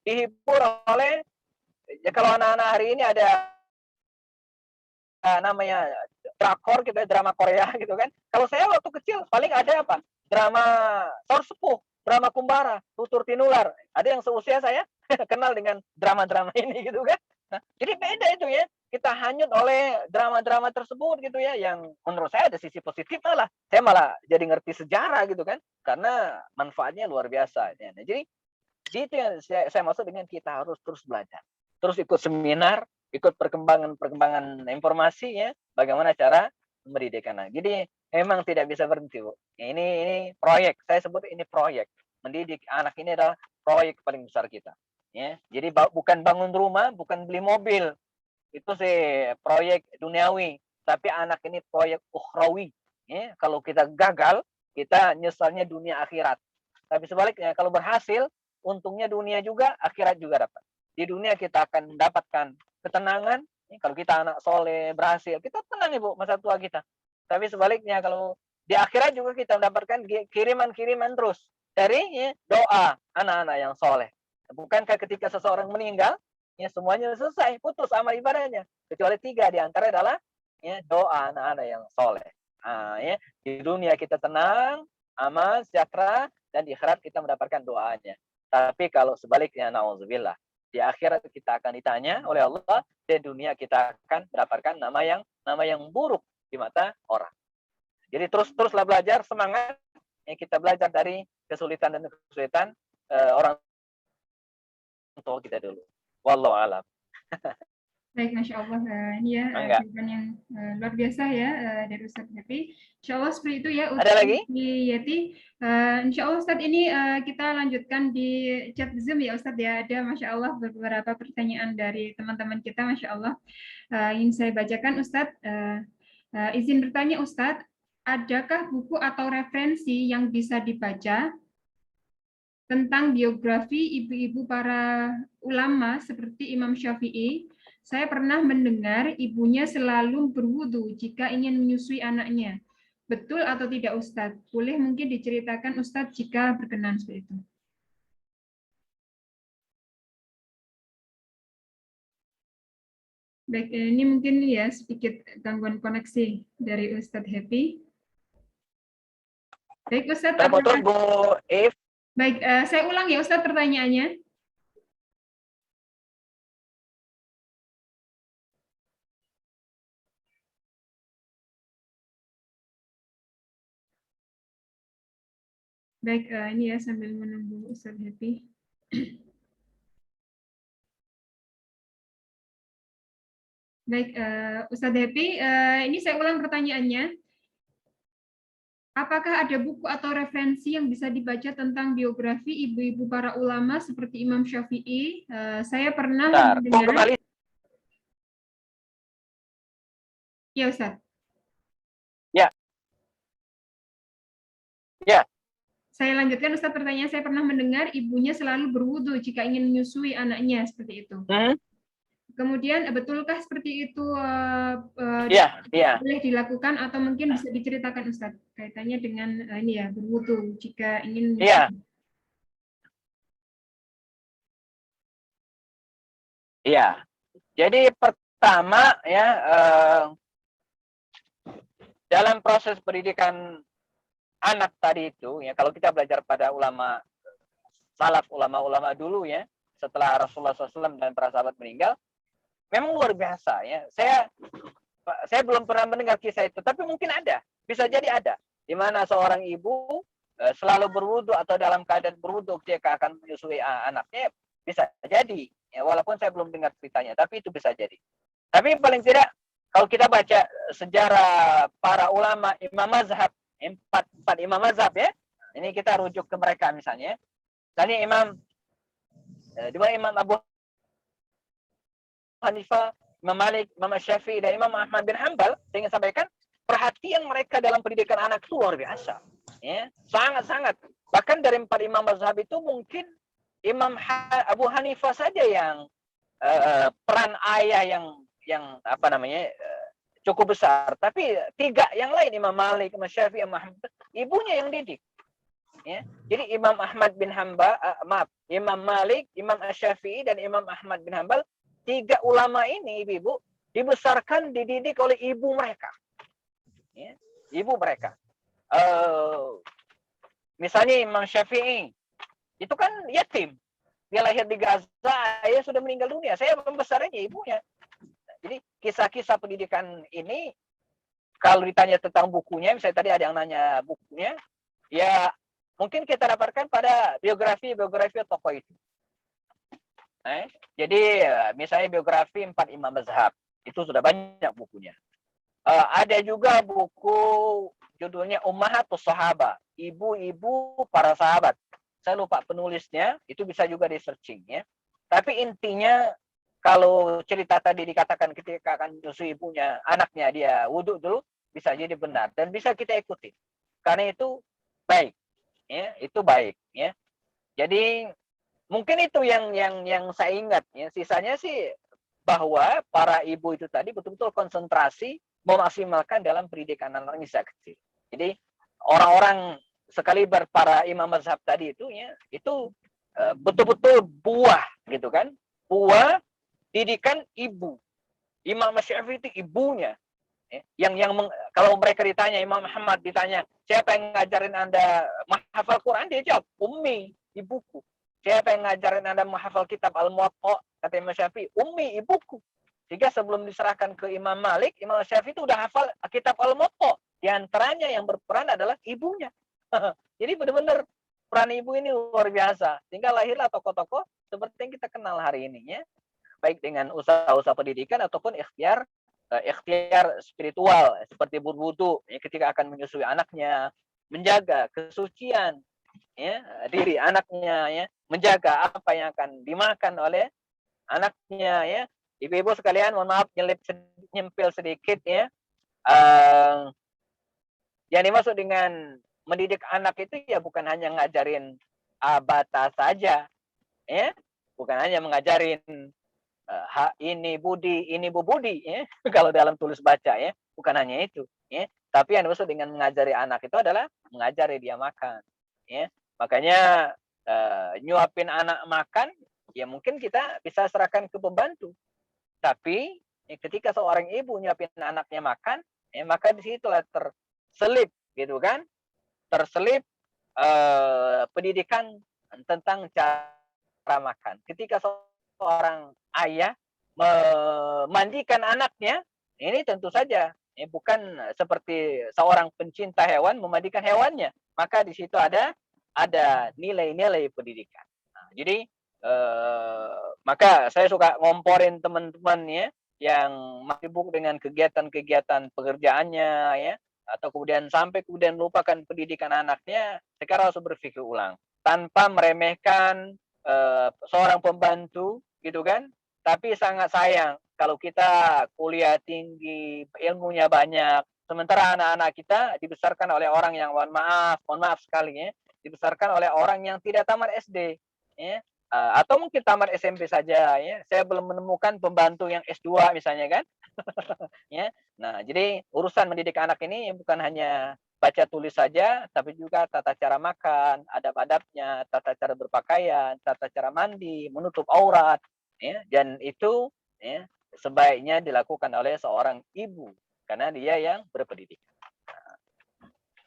dihibur oleh ya kalau anak-anak hari ini ada namanya drakor gitu ya, drama Korea gitu kan. Kalau saya waktu kecil paling ada apa? Drama Sor Sepuh, drama Kumbara, Tutur Tinular. Ada yang seusia saya kenal dengan drama-drama ini gitu kan. Nah, jadi beda itu ya. Kita hanyut oleh drama-drama tersebut gitu ya, yang menurut saya ada sisi positif malah. Saya malah jadi ngerti sejarah gitu kan, karena manfaatnya luar biasa. Nah, jadi itu yang saya maksud dengan kita harus terus belajar, terus ikut seminar, ikut perkembangan informasi ya, bagaimana cara mendidik anak. Jadi memang tidak bisa berhenti, Bu. Ini proyek, saya sebut ini proyek. Mendidik anak ini adalah proyek paling besar kita. Ya, jadi bukan bangun rumah, bukan beli mobil, itu sih proyek duniawi, tapi anak ini proyek ukhrawi. Ya, kalau kita gagal, kita nyesalnya dunia akhirat. Tapi sebaliknya, kalau berhasil, untungnya dunia juga, akhirat juga dapat. Di dunia kita akan mendapatkan ketenangan. Kalau kita anak soleh, berhasil, kita tenang Ibu masa tua kita. Tapi sebaliknya, kalau di akhirat juga kita mendapatkan kiriman-kiriman terus dari doa anak-anak yang soleh. Bukankah ketika seseorang meninggal, ya semuanya selesai, putus amal ibadahnya, kecuali 3 di antara adalah ya doa anak-anak yang soleh. Ya di dunia kita tenang, aman, sejahtera, dan di akhirat kita mendapatkan doanya. Tapi kalau sebaliknya, nauzubillah, di akhirat kita akan ditanya oleh Allah, dan dunia kita akan mendapatkan nama yang buruk di mata orang. Jadi teruslah belajar, semangat. Ya, kita belajar dari kesulitan dan kesulitan orang tua kita dulu. Wallahu a'lam. Baik, Masya Allah. Ini ya jawaban yang luar biasa ya dari Ustadz Happy. Insya Allah seperti itu ya. Ada lagi? Yeti. Insya Allah Ustadz ini kita lanjutkan di chat Zoom ya Ustadz ya. Ada Masya Allah beberapa pertanyaan dari teman-teman kita Masya Allah. Ingin saya bacakan Ustadz. Izin bertanya Ustadz, adakah buku atau referensi yang bisa dibaca tentang biografi ibu-ibu para ulama seperti Imam Syafi'i? Saya pernah mendengar ibunya selalu berwudu jika ingin menyusui anaknya. Betul atau tidak Ustadz? Boleh mungkin diceritakan Ustadz jika berkenan seperti itu. Baik, ini mungkin ya sedikit gangguan koneksi dari Ustadz Happy. Baik Ustadz. Baik, saya ulang ya Ustadz pertanyaannya. Baik, ini ya sambil menunggu Ustadz Happy. Baik, Ustadz Happy, ini saya ulang pertanyaannya. Apakah ada buku atau referensi yang bisa dibaca tentang biografi ibu-ibu para ulama seperti Imam Syafi'i? Saya pernah mendengar. Ya, Ustadz. Ya. Ya. Saya lanjutkan Ustaz pertanyaan. Saya pernah mendengar ibunya selalu berwudu jika ingin menyusui anaknya seperti itu. Kemudian betulkah seperti itu boleh dilakukan atau mungkin bisa diceritakan Ustaz kaitannya dengan ini ya berwudu jika ingin menyusui? Iya. Jadi pertama ya dalam proses pendidikan anak tadi itu ya, kalau kita belajar pada ulama salaf, ulama-ulama dulu ya, setelah Rasulullah SAW dan para sahabat meninggal, memang luar biasa ya. Saya belum pernah mendengar kisah itu, tapi mungkin ada, bisa jadi ada, di mana seorang ibu selalu berwudu atau dalam keadaan berwudu ketika akan menyusui anaknya, bisa jadi. Ya, walaupun saya belum dengar ceritanya, tapi itu bisa jadi. Tapi paling tidak, kalau kita baca sejarah para ulama imam mazhab, empat imam mazhab ya, ini kita rujuk ke mereka misalnya. Tadi dua Imam Abu Hanifah, Imam Malik, Imam Syafi'i, dan Imam Ahmad bin Hanbal, saya ingin sampaikan, perhatian mereka dalam pendidikan anak itu luar biasa. Ya, sangat-sangat. Bahkan dari 4 imam mazhab itu mungkin Imam Abu Hanifah saja yang peran ayah yang apa namanya cukup besar. Tapi 3 yang lain, Imam Malik, Imam Syafi'i, Imam Ahmad, ibunya yang didik. Ya. Jadi Imam Ahmad bin Hanbal, Imam Malik, Imam Syafi'i, dan Imam Ahmad bin Hanbal, 3 ulama ini, ibu, dibesarkan, dididik oleh ibu mereka. Ya. Ibu mereka. Misalnya Imam Syafi'i, itu kan yatim. Dia lahir di Gaza, ayah sudah meninggal dunia. Saya membesarnya ibunya. Jadi kisah-kisah pendidikan ini, kalau ditanya tentang bukunya, misalnya tadi ada yang nanya bukunya, ya mungkin kita dapatkan pada biografi tokoh itu. Jadi misalnya biografi 4 imam mazhab, itu sudah banyak bukunya. Ada juga buku judulnya Ummahatus Sahabat, ibu-ibu para sahabat. Saya lupa penulisnya, itu bisa juga di searching ya. Tapi intinya kalau cerita tadi dikatakan ketika akan menyusui ibunya, anaknya dia wudhu dulu, bisa jadi benar dan bisa kita ikuti. Karena itu baik. Ya, itu baik ya. Jadi mungkin itu yang saya ingat ya. Sisanya sih bahwa para ibu itu tadi betul-betul konsentrasi memaksimalkan dalam pendidikan anaknya sejak kecil. Jadi orang-orang sekaliber para imam mazhab tadi itu ya, itu betul-betul buah gitu kan. Buah didikan ibu. Imam Syafi'i itu ibunya. Kalau mereka ditanya, Imam Muhammad ditanya, siapa yang ngajarin Anda menghafal Quran? Dia jawab, Ummi, ibuku. Siapa yang ngajarin Anda menghafal kitab Al-Muwatta? Kata Imam Syafi'i, Ummi, ibuku. Sehingga sebelum diserahkan ke Imam Malik, Imam Syafi'i itu udah hafal kitab Al-Muwatta. Di antaranya yang berperan adalah ibunya. Jadi benar-benar peran ibu ini luar biasa. Sehingga lahirlah tokoh-tokoh seperti yang kita kenal hari ini ya. Baik dengan usaha-usaha pendidikan ataupun ikhtiar spiritual seperti berwudu ya, ketika akan menyusui anaknya, menjaga kesucian ya, diri anaknya ya, menjaga apa yang akan dimakan oleh anaknya ya. Ibu-ibu sekalian, mohon maaf nyempil sedikit ya. Yang dimaksud dengan mendidik anak itu ya bukan hanya ngajarin abata saja ya, bukan hanya mengajarin ini Budi, ini Bu Budi ya. Kalau dalam tulis baca ya, bukan hanya itu ya. Tapi yang dimaksud dengan mengajari anak itu adalah mengajari dia makan ya. Makanya nyuapin anak makan ya mungkin kita bisa serahkan ke pembantu. Tapi ya, ketika seorang ibu nyuapin anaknya makan, ya, maka di situlah terselip gitu kan. Terselip pendidikan tentang cara makan. Ketika seorang ayah memandikan anaknya, ini tentu saja bukan seperti seorang pencinta hewan memandikan hewannya, maka di situ ada nilai-nilai pendidikan. Nah, jadi maka saya suka ngomporin teman-teman ya yang sibuk dengan kegiatan-kegiatan pekerjaannya ya, atau kemudian lupakan pendidikan anaknya. Sekarang harus berpikir ulang tanpa meremehkan seorang pembantu gitu kan, tapi sangat sayang kalau kita kuliah tinggi, ilmunya banyak, sementara anak-anak kita dibesarkan oleh orang yang mohon maaf sekali ya, dibesarkan oleh orang yang tidak tamat SD, ya. Atau mungkin tamat SMP saja, ya. Saya belum menemukan pembantu yang S2 misalnya kan. Ya. Nah, jadi urusan mendidik anak ini bukan hanya baca tulis saja, tapi juga tata cara makan, adab-adabnya, tata cara berpakaian, tata cara mandi, menutup aurat, ya. Dan itu, ya, sebaiknya dilakukan oleh seorang ibu karena dia yang berpendidikan.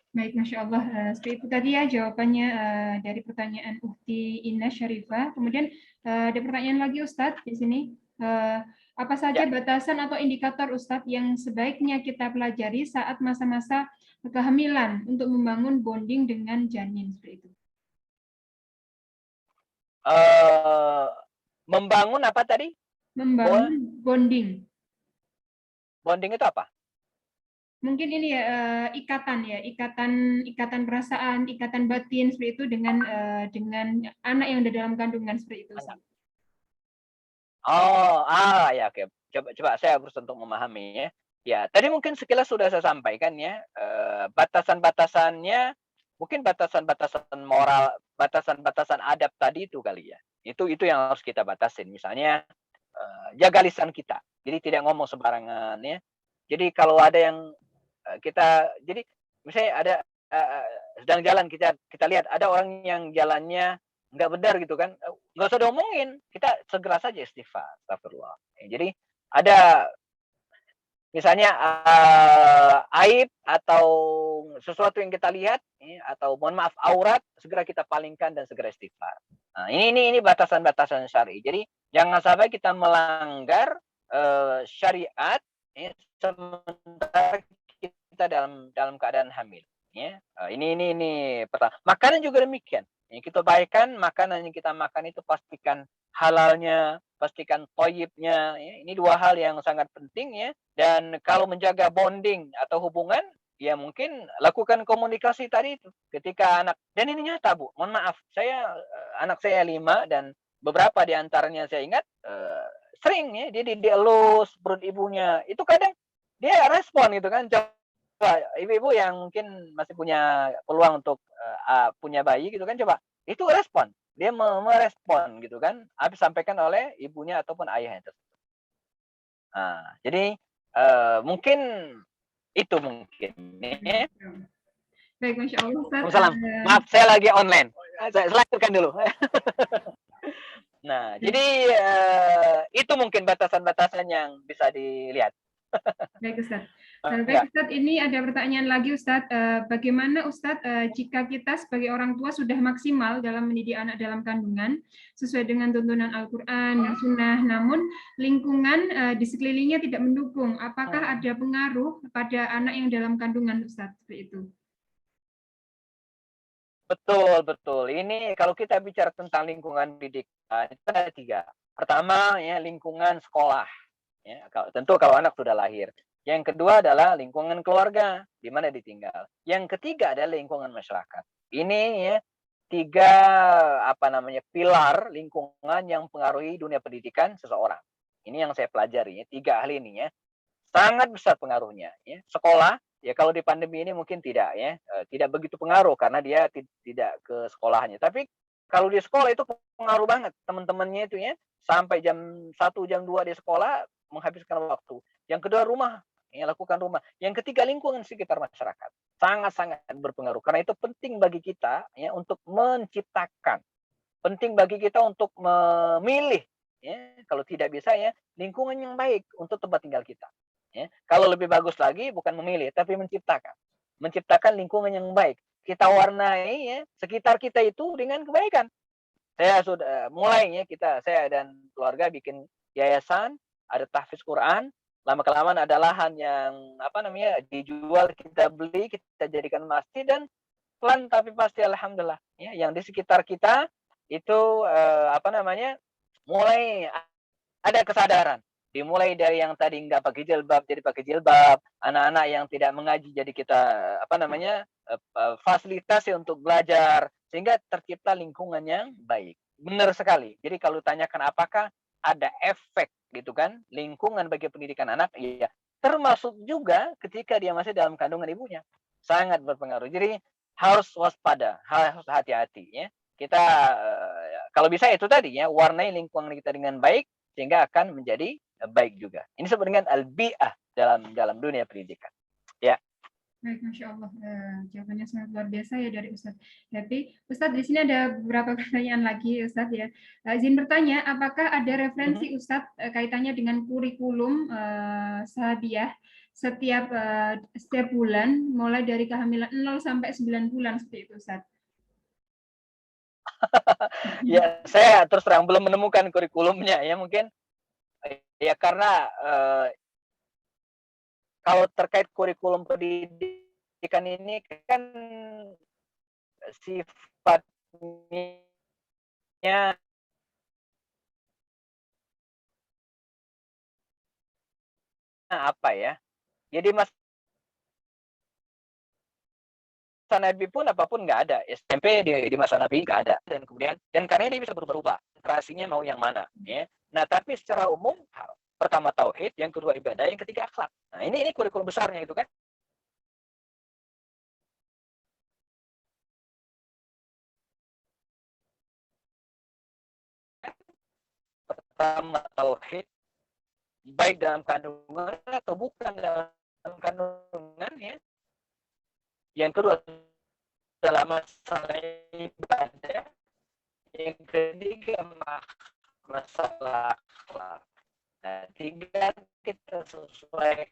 Baik, Masya Allah. Seperti itu tadi ya jawabannya dari pertanyaan Ukti Ina Syarifah. Kemudian ada pertanyaan lagi Ustadz di sini. Apa saja batasan atau indikator Ustadz yang sebaiknya kita pelajari saat masa-masa kehamilan untuk membangun bonding dengan janin seperti itu? Membangun apa tadi? Membangun bonding. Bonding itu apa? Mungkin ini ya ikatan perasaan, ikatan batin seperti itu dengan anak yang ada dalam kandungan seperti itu. Ya, oke. Coba saya berusaha untuk memahami ya. Ya, tadi mungkin sekilas sudah saya sampaikan ya, batasan-batasannya mungkin batasan-batasan moral, batasan-batasan adab tadi itu kali ya. Itu yang harus kita batasin. Misalnya jaga lisan kita. Jadi tidak ngomong sembarangan ya. Jadi kalau ada yang jadi misalnya ada sedang jalan kita lihat ada orang yang jalannya nggak benar gitu kan, nggak usah diomongin, kita segera saja istighfar, astagfirullah. Jadi ada misalnya aib atau sesuatu yang kita lihat atau mohon maaf aurat, segera kita palingkan dan segera istighfar. Nah, ini batasan-batasan syar'i. Jadi jangan sampai kita melanggar syariat sementara kita dalam keadaan hamil. Ya, ini pertama. Makanan juga demikian. Yang kita baikkan makanan yang kita makan itu pastikan halalnya, pastikan toyibnya. Ya. Ini dua hal yang sangat penting ya. Dan kalau menjaga bonding atau hubungan, ya mungkin lakukan komunikasi tadi itu. Ketika anak, dan ini nyata Bu, mohon maaf, anak saya 5 dan beberapa di antaranya saya ingat sering ya dia dielus perut ibunya. Itu kadang dia respon gitu kan. Ibu-ibu yang mungkin masih punya peluang untuk punya bayi gitu kan, coba itu respon, dia merespon gitu kan, habis sampaikan oleh ibunya ataupun ayahnya tersebut. Nah, jadi mungkin itu mungkin. Baik, Masya Allah. Waalaikumsalam. Maaf, saya lagi online. Saya lanjutkan dulu. Nah, jadi itu mungkin batasan-batasan yang bisa dilihat. Baik Ustaz. Baik Ustaz, ini ada pertanyaan lagi Ustaz. Bagaimana Ustaz jika kita sebagai orang tua sudah maksimal dalam mendidik anak dalam kandungan sesuai dengan tuntunan Al-Quran dan Sunnah, namun lingkungan di sekelilingnya tidak mendukung, apakah ada pengaruh pada anak yang dalam kandungan Ustaz seperti itu? Betul. Ini kalau kita bicara tentang lingkungan pendidikan itu ada 3. Pertama ya lingkungan sekolah. Ya, tentu kalau anak sudah lahir. Yang kedua adalah lingkungan keluarga, di mana ditinggal. Yang ketiga adalah lingkungan masyarakat. Ini ya 3 pilar lingkungan yang mempengaruhi dunia pendidikan seseorang. Ini yang saya pelajari ya, 3 hal ini ya. Sangat besar pengaruhnya ya. Sekolah ya kalau di pandemi ini mungkin tidak ya, tidak begitu pengaruh karena dia tidak ke sekolahnya. Tapi kalau di sekolah itu pengaruh banget teman-temannya itu ya, sampai jam 1 jam 2 di sekolah menghabiskan waktu. Yang kedua rumah, ya lakukan rumah. Yang ketiga lingkungan sekitar masyarakat. Sangat-sangat berpengaruh. Karena itu penting bagi kita ya untuk menciptakan. Penting bagi kita untuk memilih ya, kalau tidak bisa ya lingkungan yang baik untuk tempat tinggal kita. Ya. Kalau lebih bagus lagi bukan memilih tapi menciptakan. Menciptakan lingkungan yang baik. Kita warnai ya sekitar kita itu dengan kebaikan. Saya sudah mulainya saya dan keluarga bikin yayasan, ada tahfiz Quran, lama-kelamaan ada lahan yang dijual, kita beli, kita jadikan masjid, dan pelan tapi pasti alhamdulillah ya yang di sekitar kita itu mulai ada kesadaran. Dimulai dari yang tadi nggak pakai jilbab jadi pakai jilbab, anak-anak yang tidak mengaji jadi kita fasilitasi untuk belajar sehingga tercipta lingkungan yang baik. Benar sekali. Jadi kalau tanyakan apakah ada efek gitu kan lingkungan bagi pendidikan anak, iya termasuk juga ketika dia masih dalam kandungan ibunya sangat berpengaruh. Jadi harus waspada, harus hati-hati ya. Kita kalau bisa itu tadi ya, warnai lingkungan kita dengan baik sehingga akan menjadi baik juga. Ini disebut dengan al-bi'ah dalam dunia pendidikan. Ya. Baik, Masya Allah. Jawabannya sangat luar biasa ya dari Ustadz Happy. Ustadz, di sini ada beberapa pertanyaan lagi, Ustadz ya. Izin bertanya, apakah ada referensi Ustadz kaitannya dengan kurikulum sahabiah setiap bulan, mulai dari kehamilan 0 sampai 9 bulan seperti itu, Ustadz? Ya, saya terus terang belum menemukan kurikulumnya ya, mungkin ya karena kalau terkait kurikulum pendidikan ini kan sifatnya apa ya? Jadi masa Nabi pun apapun nggak ada. SMP di masa Nabi nggak ada. Dan kemudian karena ini bisa berubah-ubah. Generasinya mau yang mana? Ya. Nah, tapi secara umum pertama tauhid, yang kedua ibadah, yang ketiga akhlak. Nah, ini kurikulum besarnya itu kan. Pertama tauhid, baik dalam kandungan atau bukan dalam kandungan ya. Yang kedua dalam masalah ibadah, yang ketiga masalah akhlak. Nah, tiga kita sesuai.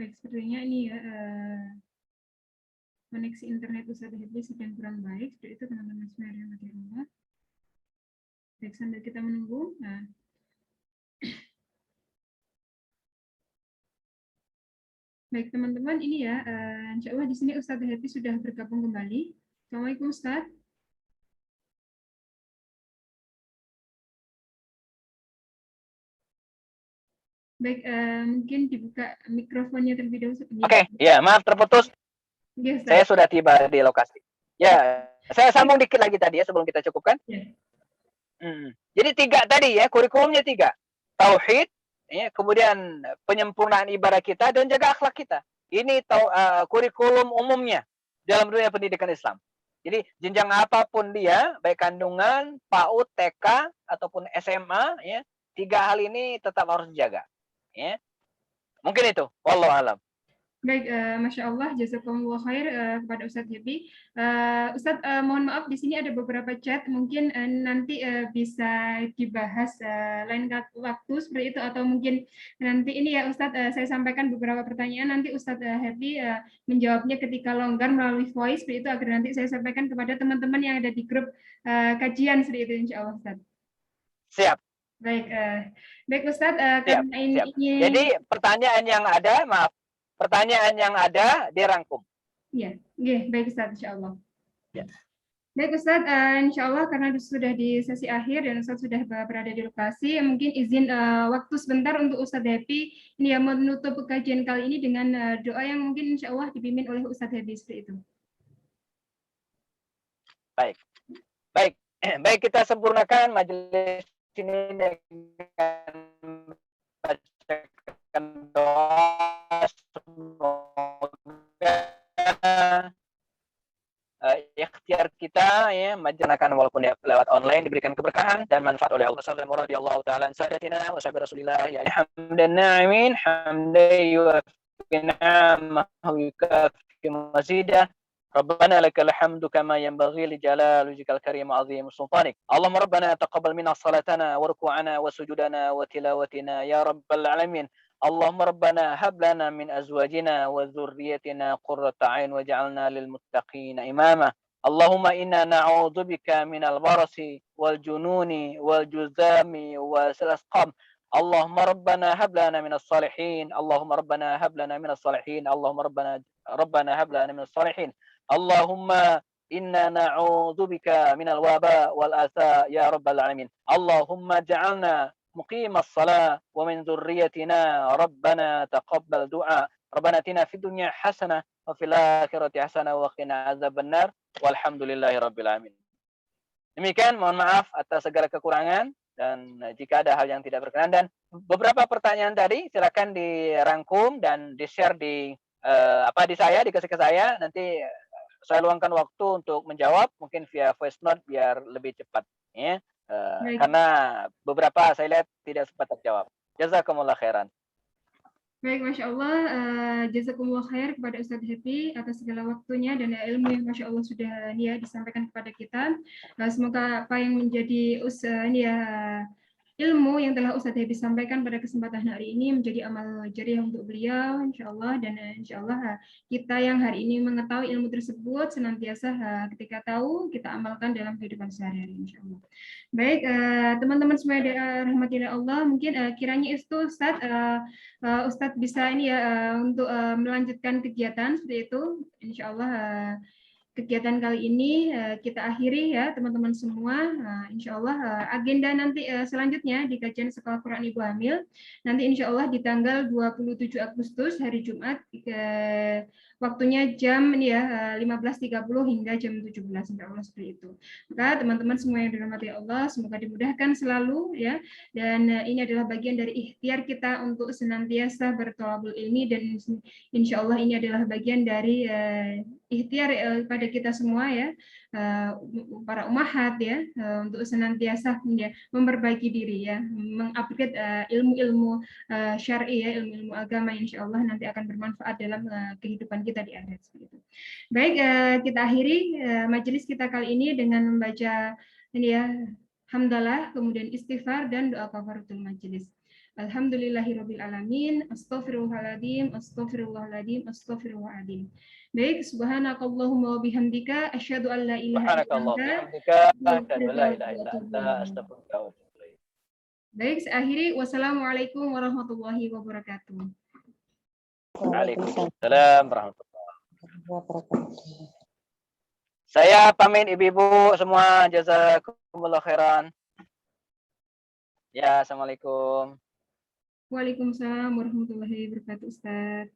Baik, sepertinya ini ya koneksi internet Ustadz Happy sedang kurang baik. Seperti itu teman-teman semua yang dirahmati Allah. Baik, sambil kita menunggu. Nah, baik teman-teman, ini ya, insya Allah di sini Ustadz Happy sudah bergabung kembali. Assalamualaikum Ustadz. Baik, mungkin dibuka mikrofonnya terlebih dahulu. Oke, ya maaf terputus. Ya, saya sudah tiba di lokasi. Ya, saya sambung dikit lagi tadi ya sebelum kita cukupkan. Ya. Jadi tiga tadi ya, kurikulumnya tiga. Tauhid, ya, kemudian penyempurnaan ibadah kita dan jaga akhlak kita. Ini kurikulum umumnya dalam dunia pendidikan Islam. Jadi jenjang apapun dia, baik kandungan, PAUD, TK ataupun SMA, ya, tiga hal ini tetap harus dijaga. Ya. Mungkin itu. Wallahu a'lam. Baik, Masya Allah, jazakumullah khair kepada Ustadz Happy. Ustadz, mohon maaf, di sini ada beberapa chat, mungkin nanti bisa dibahas lain waktu seperti itu, atau mungkin nanti ini ya Ustadz, saya sampaikan beberapa pertanyaan, nanti Ustadz Happy menjawabnya ketika longgar melalui voice, seperti itu, agar nanti saya sampaikan kepada teman-teman yang ada di grup kajian, seperti itu, insya Allah, Ustadz. Siap. Baik, baik Ustadz, karena ini... Jadi pertanyaan yang ada, maaf, pertanyaan yang ada dirangkum. Iya, baik Ustadz, insya Allah. Ya. Baik Ustadz, insya Allah karena sudah di sesi akhir dan Ustadz sudah berada di lokasi, mungkin izin waktu sebentar untuk Ustadz Happy ini ya menutup kajian kali ini dengan doa yang mungkin insya Allah dipimpin oleh Ustadz Happy seperti itu. Baik, baik kita sempurnakan majelis ini dengan bacakan doa. Semoga ikhtiar kita ya majanakan walaupun ya lewat online diberikan keberkahan dan manfaat oleh Allah Subhanahu radhiyallahu taala sadatina wa sahabat Rasulillah ya hamdan na'imin hamdan yuwaffi ni'amahu yukafi mazidah ربنا لك الحمد كما ينبغي لجلال وجهك الكريم وعظيم سلطانك اللهم ربنا تقبل منا صلاتنا وركوعنا وسجودنا وتلاوتنا يا رب العالمين اللهم ربنا هب لنا من أزواجنا وذريتنا قرة عين واجعلنا للمتقين إماما اللهم إنا نعوذ بك من البرص والجنون والجذام والأسقام اللهم ربنا هب لنا من الصالحين اللهم ربنا هب لنا من الصالحين اللهم ربنا هب لنا من الصالحين اللهم إنا نعوذ بك من الوباء والآثاء يا رب العالمين اللهم اجعلنا مقيم الصلاة ومن ذريتنا ربنا تقبل دعاء ربنا اتنا في الدنيا حسنة وفي الآخرة حسنة وقنا عذاب النار walhamdulillahi rabbil alamin. Demikian, mohon maaf atas segala kekurangan. dan jika ada hal yang tidak berkenan. Dan beberapa pertanyaan tadi silakan dirangkum dan di-share di dikasih ke saya, nanti saya luangkan waktu untuk menjawab mungkin via voice note biar lebih cepat ya. Karena beberapa saya lihat tidak sempat terjawab. Jazakumullah khairan. Baik, Masya Allah, jazakumullah khair kepada Ustadz Happy atas segala waktunya dan ilmu yang Masya Allah sudah disampaikan kepada kita. Semoga apa yang menjadi ilmu yang telah Ustadz Happy sampaikan pada kesempatan hari ini menjadi amal jariah untuk beliau, insya Allah, dan insya Allah kita yang hari ini mengetahui ilmu tersebut senantiasa ketika tahu kita amalkan dalam kehidupan sehari-hari, insya Allah. Baik, teman-teman semua rahmatillah Allah, mungkin kiranya itu Ustadz bisa untuk melanjutkan kegiatan seperti itu, insya Allah. Kegiatan kali ini kita akhiri ya teman-teman semua. Insya Allah agenda nanti selanjutnya di kajian Sekolah Quran Ibu Hamil nanti insya Allah di tanggal 27 Agustus hari Jumat waktunya jam 15.30 hingga jam 17 insya Allah seperti itu. Maka teman-teman semua yang dirahmati Allah semoga dimudahkan selalu ya, dan ini adalah bagian dari ikhtiar kita untuk senantiasa bertolabul ilmi, dan insya Allah ini adalah bagian dari ikhtiar pada kita semua ya, para umahat ya, untuk senantiasa memperbaiki diri ya, mengupgrade ilmu-ilmu syar'i ya, ilmu-ilmu agama, insya Allah nanti akan bermanfaat dalam kehidupan kita di akhirat. Baik, kita akhiri majelis kita kali ini dengan membaca hamdalah, kemudian istighfar dan doa kafaratul majelis. Alhamdulillahirabbil alamin, astaghfirullahaladzim, astaghfirullahaladzim, astaghfirullahaladzim. Baik, subhanakallahumma wa bihamdika asyhadu an la ilaha illa anta. Baik, saya akhiri. Wassalamualaikum warahmatullahi wabarakatuh. Waalaikumsalam warahmatullahi wabarakatuh. Saya pamit ibu-ibu semua, jazakumullah khairan. Ya, assalamualaikum. Waalaikumsalam warahmatullahi wabarakatuh, Ustaz.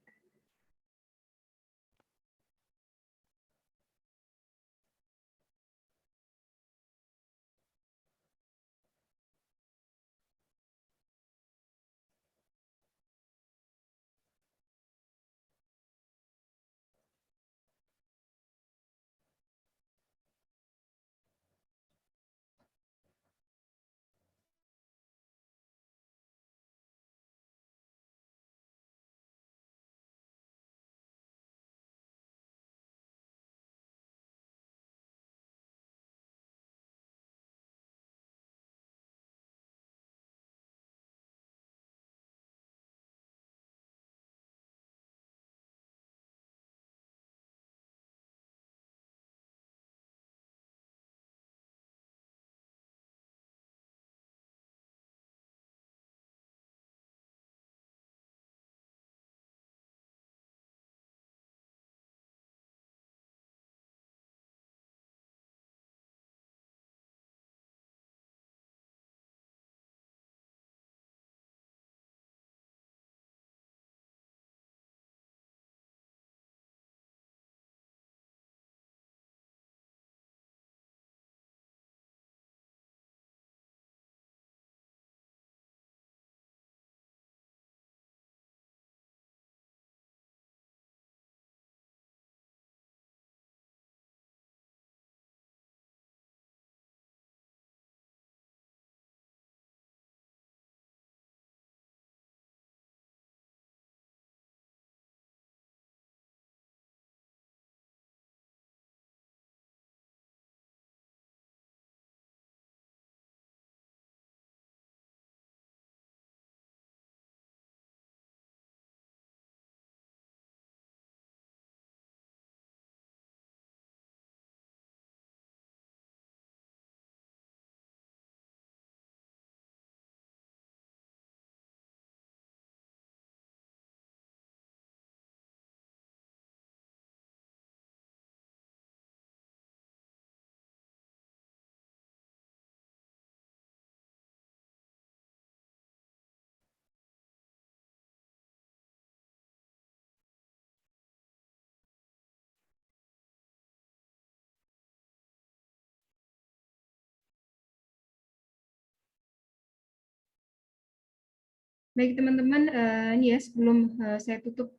Baik teman-teman, ini ya sebelum saya tutup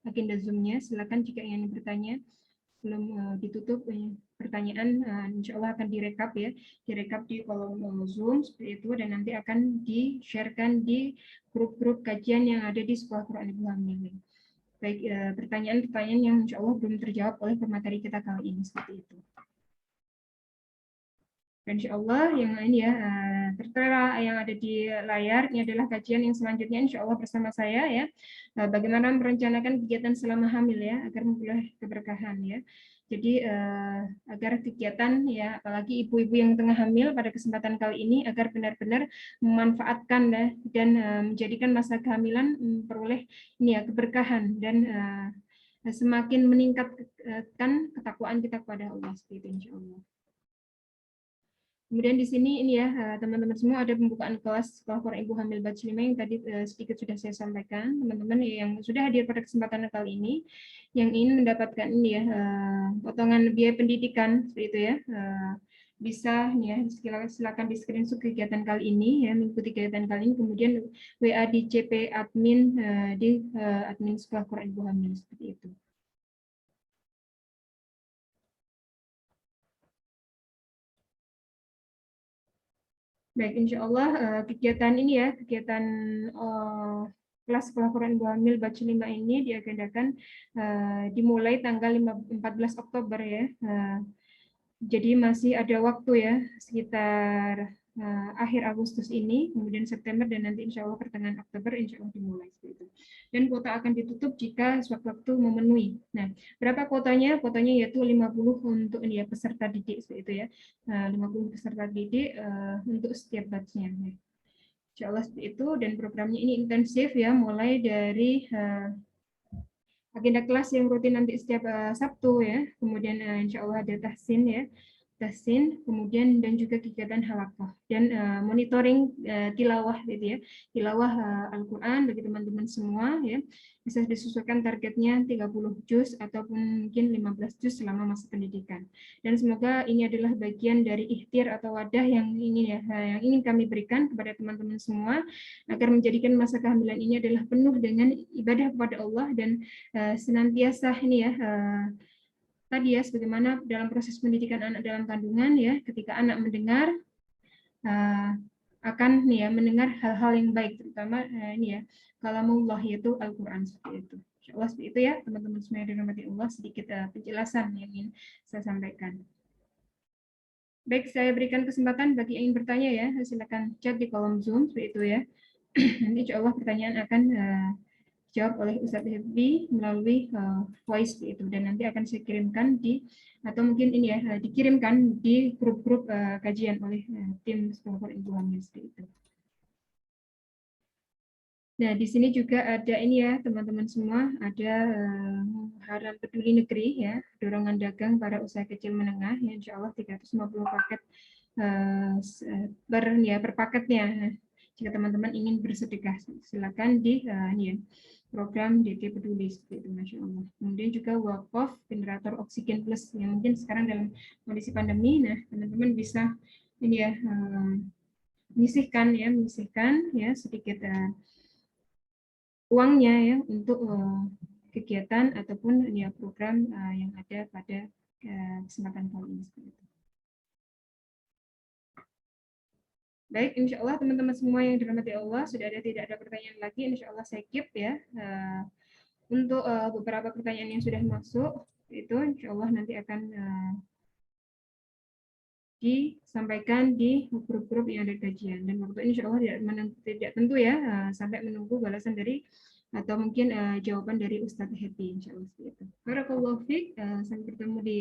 agenda Zoom-nya, silakan jika ingin bertanya. Belum ditutup pertanyaan, insya Allah akan direkap ya, direkap di kolom Zoom seperti itu, dan nanti akan di-sharekan di grup-grup kajian yang ada di Sekolah Quran Ibu Hamil. Baik, pertanyaan-pertanyaan yang insya Allah belum terjawab oleh pemateri kita kali ini seperti itu. Dan insya Allah yang ini ya tertera yang ada di layar ini adalah kajian yang selanjutnya insya Allah bersama saya ya, bagaimana merencanakan kegiatan selama hamil ya agar memperoleh keberkahan ya. Jadi agar kegiatan ya, apalagi ibu-ibu yang tengah hamil pada kesempatan kali ini, agar benar-benar memanfaatkan ya, dan menjadikan masa kehamilan memperoleh ini ya keberkahan dan semakin meningkatkan ketakwaan kita kepada Allah seperti itu insya Allah. Kemudian di sini ini ya teman-teman semua ada pembukaan kelas Sekolah Quran Ibu Hamil Batch 5 yang tadi sedikit sudah saya sampaikan. Teman-teman yang sudah hadir pada kesempatan kali ini yang ingin mendapatkan ini ya potongan biaya pendidikan seperti itu ya, bisa ya silakan di screenshot kegiatan kali ini ya, mengikuti kegiatan kali ini, kemudian WA di CP admin di admin Sekolah Quran Ibu Hamil seperti itu. Baik, insya Allah kegiatan ini ya, kegiatan kelas Sekolah Quran Ibu Hamil Batch 5 ini diagendakan dimulai tanggal 14 Oktober ya. Jadi masih ada waktu ya, sekitar akhir Agustus ini, kemudian September, dan nanti insya Allah pertengahan Oktober insya Allah dimulai seperti itu. Dan kuota akan ditutup jika sewaktu-waktu memenuhi. Nah, berapa kuotanya? Kuotanya yaitu 50 untuk ini ya peserta didik seperti itu ya. 50 peserta didik untuk setiap batch-nya. Insya Allah seperti itu, dan programnya ini intensif ya, mulai dari agenda kelas yang rutin nanti setiap Sabtu ya, kemudian insya Allah ada tahsin ya, tahsin, kemudian dan juga kegiatan halaqah dan monitoring tilawah gitu ya, tilawah Al-Quran bagi teman-teman semua ya, bisa disesuaikan targetnya 30 juz ataupun mungkin 15 juz selama masa pendidikan. Dan semoga ini adalah bagian dari ikhtiar atau wadah yang ingin kami berikan kepada teman-teman semua agar menjadikan masa kehamilan ini adalah penuh dengan ibadah kepada Allah dan senantiasa ini ya tadi ya, sebagaimana dalam proses pendidikan anak dalam kandungan ya, ketika anak mendengar akan nih ya mendengar hal-hal yang baik, terutama ini ya kalamullah yaitu Al-Quran seperti itu. Insya Allah seperti itu ya teman-teman semua yang dirahmati Allah, sedikit penjelasan yang ingin saya sampaikan. Baik, saya berikan kesempatan bagi yang ingin bertanya ya, silakan chat di kolom Zoom seperti itu ya. Nanti insya Allah pertanyaan akan jawab oleh Ustadz Happy melalui voice itu, dan nanti akan saya kirimkan di, atau mungkin ini ya dikirimkan di grup-grup kajian oleh tim Sekolah Quran Ibu Hamil seperti itu. Nah, di sini juga ada ini ya teman-teman semua, ada Haram Peduli Negeri ya, dorongan dagang para usaha kecil menengah ya, insya Allah 350 paket per paketnya. Jika teman-teman ingin bersedekah, silakan di ini ya, program DT Peduli seperti itu, Masya Allah. Kemudian juga wakaf generator oksigen plus yang mungkin sekarang dalam kondisi pandemi, nah teman-teman bisa ini ya menyisihkan ya sedikit uangnya ya untuk kegiatan ataupun ya program yang ada pada kesempatan kali ini seperti itu. Baik, insya Allah teman-teman semua yang dirahmati Allah, sudah tidak ada pertanyaan lagi, insya Allah saya keep ya. Untuk beberapa pertanyaan yang sudah masuk, itu insya Allah nanti akan disampaikan di grup-grup yang ada kajian. Dan waktu insya Allah tidak tentu ya, sampai menunggu balasan dari, atau mungkin jawaban dari Ustadz Happy, insya Allah seperti itu. Barakallahu fiik, sampai bertemu di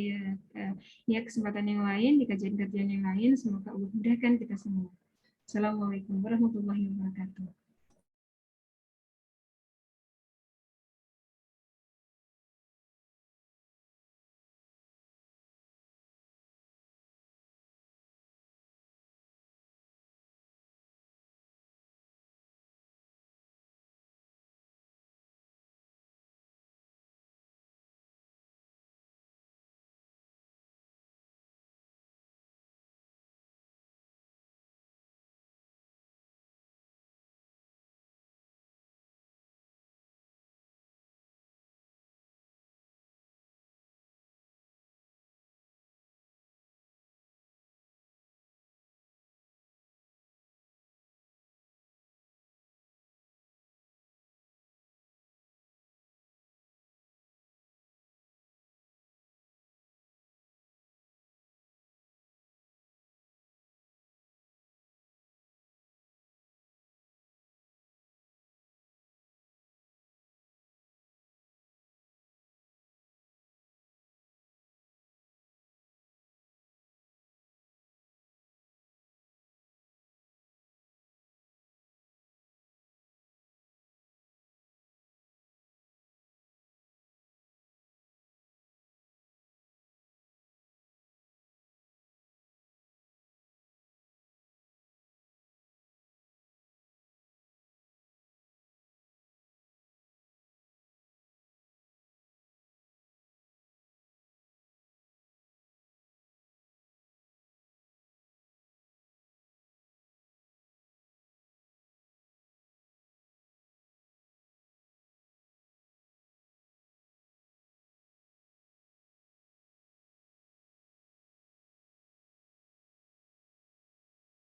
kesempatan yang lain, di kajian-kajian yang lain, semoga Allah mudahkan kita semua. Assalamualaikum warahmatullahi wabarakatuh.